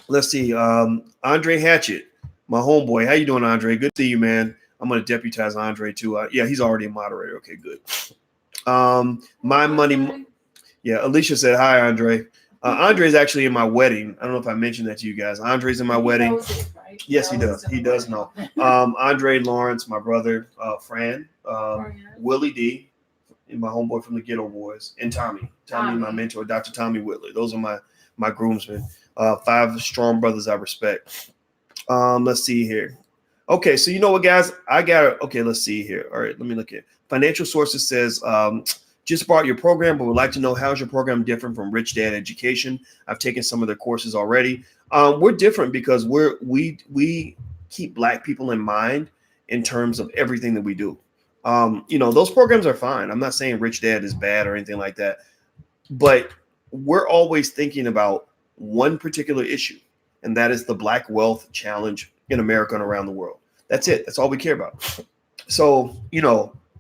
Let's see. Andre Hatchett, my homeboy. How you doing, Andre? Good to see you, man. I'm going to deputize Andre too. Yeah, he's already a moderator. Okay, good. My money. Yeah, Alicia said, hi, Andre. Andre's actually in my wedding. I don't know if I mentioned that to you guys. Andre's in my wedding. It, right? Yes, he does. He does know. Andre Lawrence, my brother, Fran, Willie D, and my homeboy from the Ghetto Boys, and Tommy, my mentor, Dr. Tommy Whitler. Those are my groomsmen. 5 strong brothers I respect. Let's see here. Okay, so you know what, guys? Let's see here. All right, let me look at Financial Sources says, just bought your program, but would like to know how's your program different from Rich Dad Education. I've taken some of their courses already. We're different because we keep Black people in mind in terms of everything that we do. Those programs are fine. I'm not saying Rich Dad is bad or anything like that, but we're always thinking about one particular issue, and that is the Black wealth challenge in America and around the world. That's it. That's all we care about. So,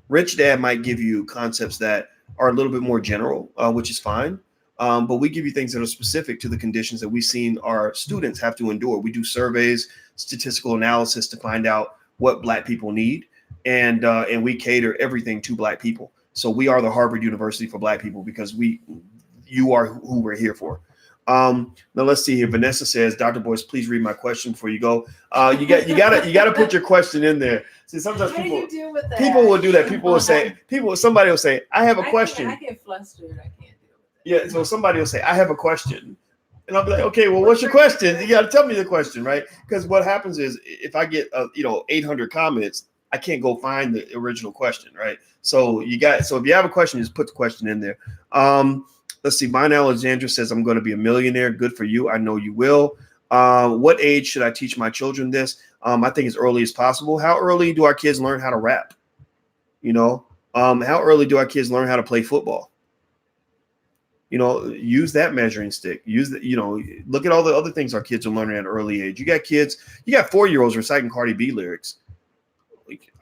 Rich Dad might give you concepts that are a little bit more general, which is fine. But we give you things that are specific to the conditions that we've seen our students have to endure. We do surveys, statistical analysis to find out what Black people need. And we cater everything to Black people. So we are the Harvard University for Black people because you are who we're here for. Now let's see here. Vanessa says, Dr. Boyce, please read my question before you go. You gotta put your question in there. See, sometimes people will do that. Somebody will say, I have a question. I get flustered. I can't deal with it. Yeah, so somebody will say, I have a question. And I'll be like, okay, well, what's your question? You got to tell me the question, right? Because what happens is if I get 800 comments, I can't go find the original question, right? So if you have a question, just put the question in there. Let's see. Vine Alexandra says, I'm going to be a millionaire. Good for you. I know you will. What age should I teach my children this? I think as early as possible. How early do our kids learn how to rap? How early do our kids learn how to play football? Use that measuring stick. Look at all the other things our kids are learning at an early age. You got 4-year-olds reciting Cardi B lyrics.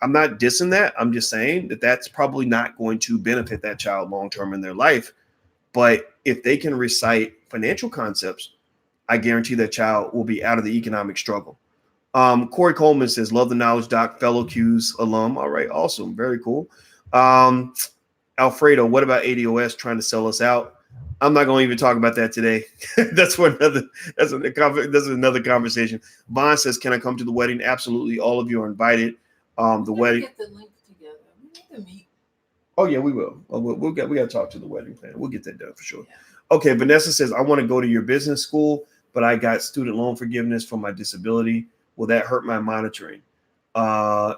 I'm not dissing that. I'm just saying that that's probably not going to benefit that child long-term in their life. But if they can recite financial concepts, I guarantee that child will be out of the economic struggle. Corey Coleman says, love the knowledge, doc, fellow Q's alum. All right, awesome. Very cool. Alfredo, what about ADOS trying to sell us out? I'm not going to even talk about that today. That's another conversation. Vaughn says, can I come to the wedding? Absolutely. All of you are invited. The wedding. Get the link together. We need to meet. Oh yeah, we will. We got to talk to the wedding plan. We'll get that done for sure. Yeah. Okay. Vanessa says, I want to go to your business school, but I got student loan forgiveness for my disability. Will that hurt my monitoring? No,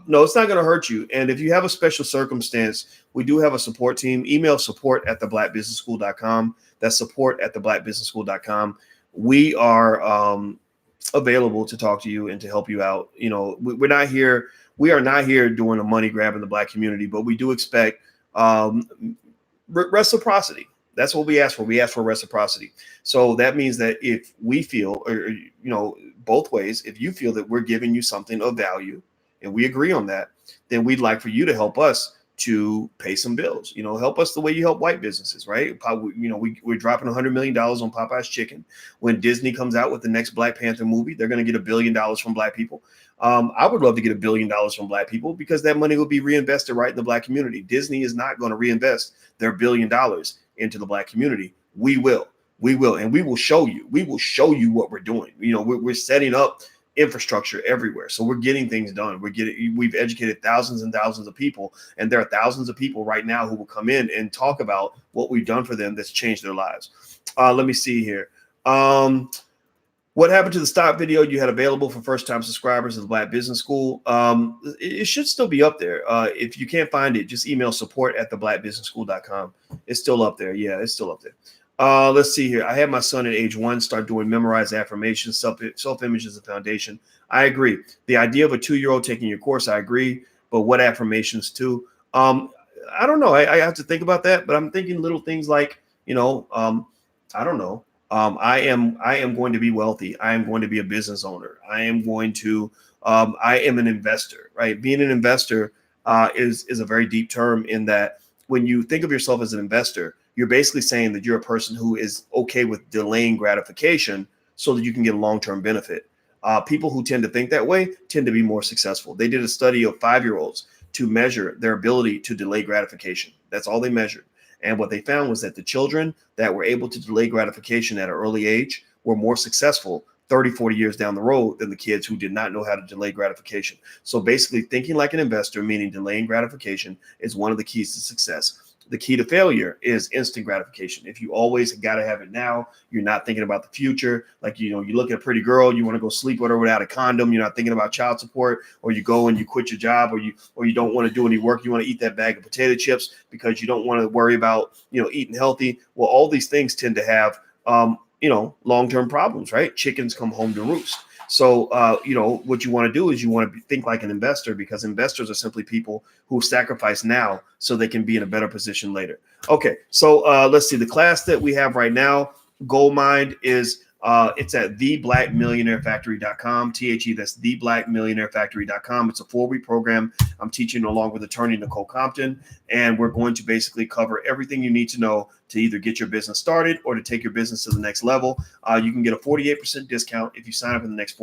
it's not going to hurt you. And if you have a special circumstance, we do have a support team. Email support@theblackbusinessschool.com. That's support@theblackbusinessschool.com. We are available to talk to you and to help you out. We're not here. We are not here doing a money grab in the Black community, but we do expect reciprocity. That's what we ask for. We ask for reciprocity. So that means that if we feel, or both ways, if you feel that we're giving you something of value and we agree on that, then we'd like for you to help us to pay some bills. Help us the way you help white businesses, right? We're dropping $100 million on Popeye's chicken. When Disney comes out with the next Black Panther movie, they're going to get $1 billion from Black people. I would love to get $1 billion from Black people because that money will be reinvested right in the Black community. Disney is not going to reinvest their $1 billion into the Black community. We will, and we will show you. We will show you what we're doing. We're setting up infrastructure everywhere. So we're getting things done. We've educated thousands and thousands of people, and there are thousands of people right now who will come in and talk about what we've done for them that's changed their lives. Let me see here. What happened to the stock video you had available for first-time subscribers of the Black Business School? It should still be up there. If you can't find it, just email support@theblackbusinessschool.com. It's still up there. Yeah, it's still up there. Let's see here. I had my son at age 1 start doing memorized affirmations, self-image as a foundation. I agree. The idea of a 2-year-old taking your course, I agree. But what affirmations too? I don't know. I have to think about that. But I'm thinking little things like, I don't know. I am going to be wealthy. I am going to be a business owner. I am an investor, right? Being an investor is a very deep term, in that when you think of yourself as an investor, you're basically saying that you're a person who is okay with delaying gratification so that you can get a long-term benefit. People who tend to think that way tend to be more successful. They did a study of 5-year-olds to measure their ability to delay gratification. That's all they measured. And what they found was that the children that were able to delay gratification at an early age were more successful 30, 40 years down the road than the kids who did not know how to delay gratification. So basically, thinking like an investor, meaning delaying gratification, is one of the keys to success. The key to failure is instant gratification. If you always got to have it now, you're not thinking about the future. Like, you look at a pretty girl, you want to go sleep with her without a condom. You're not thinking about child support, or you go and you quit your job, or you don't want to do any work. You want to eat that bag of potato chips because you don't want to worry about, eating healthy. Well, all these things tend to have, long-term problems, right? Chickens come home to roost. So, what you want to do is you want to think like an investor, because investors are simply people who sacrifice now so they can be in a better position later. Okay, so let's see. The class that we have right now, Gold Mind, is it's at theblackmillionairefactory.com. That's theblackmillionairefactory.com. It's a 4-week program. I'm teaching along with attorney Nicole Compton, and we're going to basically cover everything you need to know to either get your business started or to take your business to the next level. You can get a 48% discount if you sign up in the next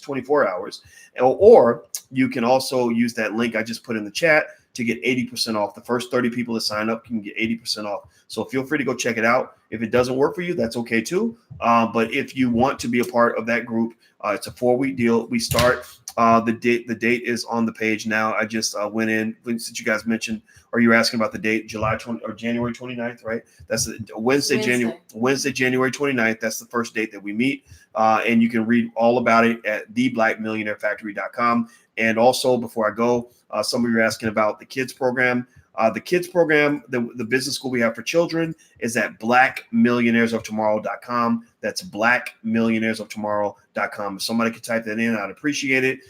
24 hours, or you can also use that link I just put in the chat to get 80% off. The first 30 people that sign up can get 80% off. So feel free to go check it out. If it doesn't work for you, that's okay too. But if you want to be a part of that group, it's a 4-week deal. We start the date is on the page now. I just went in, since you guys mentioned, or you're asking about the date, July 20 or January 29th, right? That's Wednesday, January 29th. That's the first date that we meet. And you can read all about it at theblackmillionairefactory.com. And also, before I go, some of you are asking about the kids program. The kids program, the business school we have for children, is at blackmillionairesoftomorrow.com. That's blackmillionairesoftomorrow.com. If somebody could type that in, I'd appreciate it.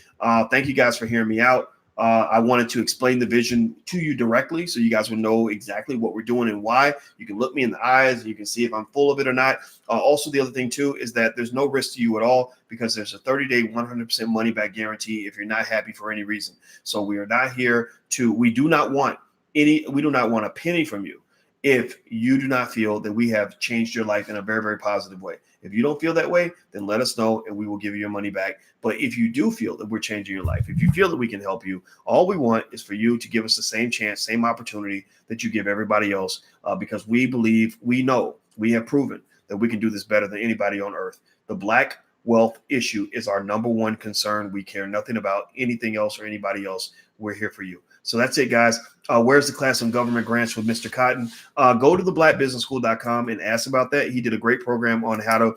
Thank you guys for hearing me out. I wanted to explain the vision to you directly so you guys will know exactly what we're doing and why. You can look me in the eyes and you can see if I'm full of it or not. Also, the other thing too is that there's no risk to you at all, because there's a 30-day 100% money back guarantee if you're not happy for any reason. So we are not here we do not want a penny from you if you do not feel that we have changed your life in a very, very positive way. If you don't feel that way, then let us know and we will give you your money back. But if you do feel that we're changing your life, if you feel that we can help you, all we want is for you to give us the same chance, same opportunity that you give everybody else, because we have proven that we can do this better than anybody on earth. The Black wealth issue is our number one concern. We care nothing about anything else or anybody else. We're here for you. So that's it, guys. Where's the class on government grants with Mr. Cotton? Go to theblackbusinessschool.com and ask about that. He did a great program on how to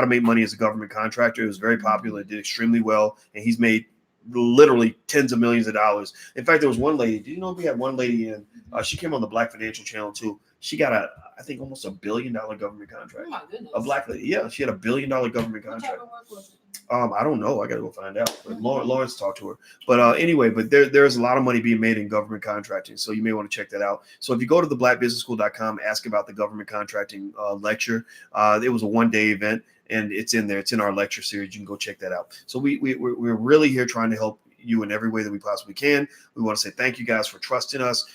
make money as a government contractor. It was very popular. It did extremely well, and he's made literally tens of millions of dollars. In fact, there was one lady. Do you know we had one lady in? She came on the Black Financial Channel too. She got I think almost $1 billion government contract. Oh my goodness. A black lady. Yeah, she had $1 billion government contract. What type of work was it? I don't know. I got to go find out. But Lawrence talked to her. But anyway, there's a lot of money being made in government contracting. So you may want to check that out. So if you go to theblackbusinessschool.com, ask about the government contracting lecture. It was a 1-day event, and it's in there. It's in our lecture series. You can go check that out. So we're really here trying to help you in every way that we possibly can. We want to say thank you guys for trusting us.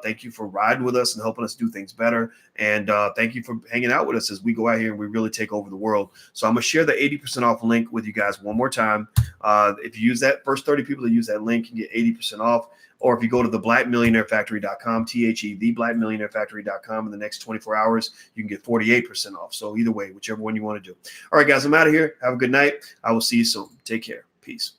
Thank you for riding with us and helping us do things better. And thank you for hanging out with us as we go out here and we really take over the world. So I'm going to share the 80% off link with you guys one more time. If you use that, first 30 people that use that link can get 80% off. Or if you go to theblackmillionairefactory.com, theblackmillionairefactory.com, in the next 24 hours, you can get 48% off. So either way, whichever one you want to do. All right, guys, I'm out of here. Have a good night. I will see you soon. Take care. Peace.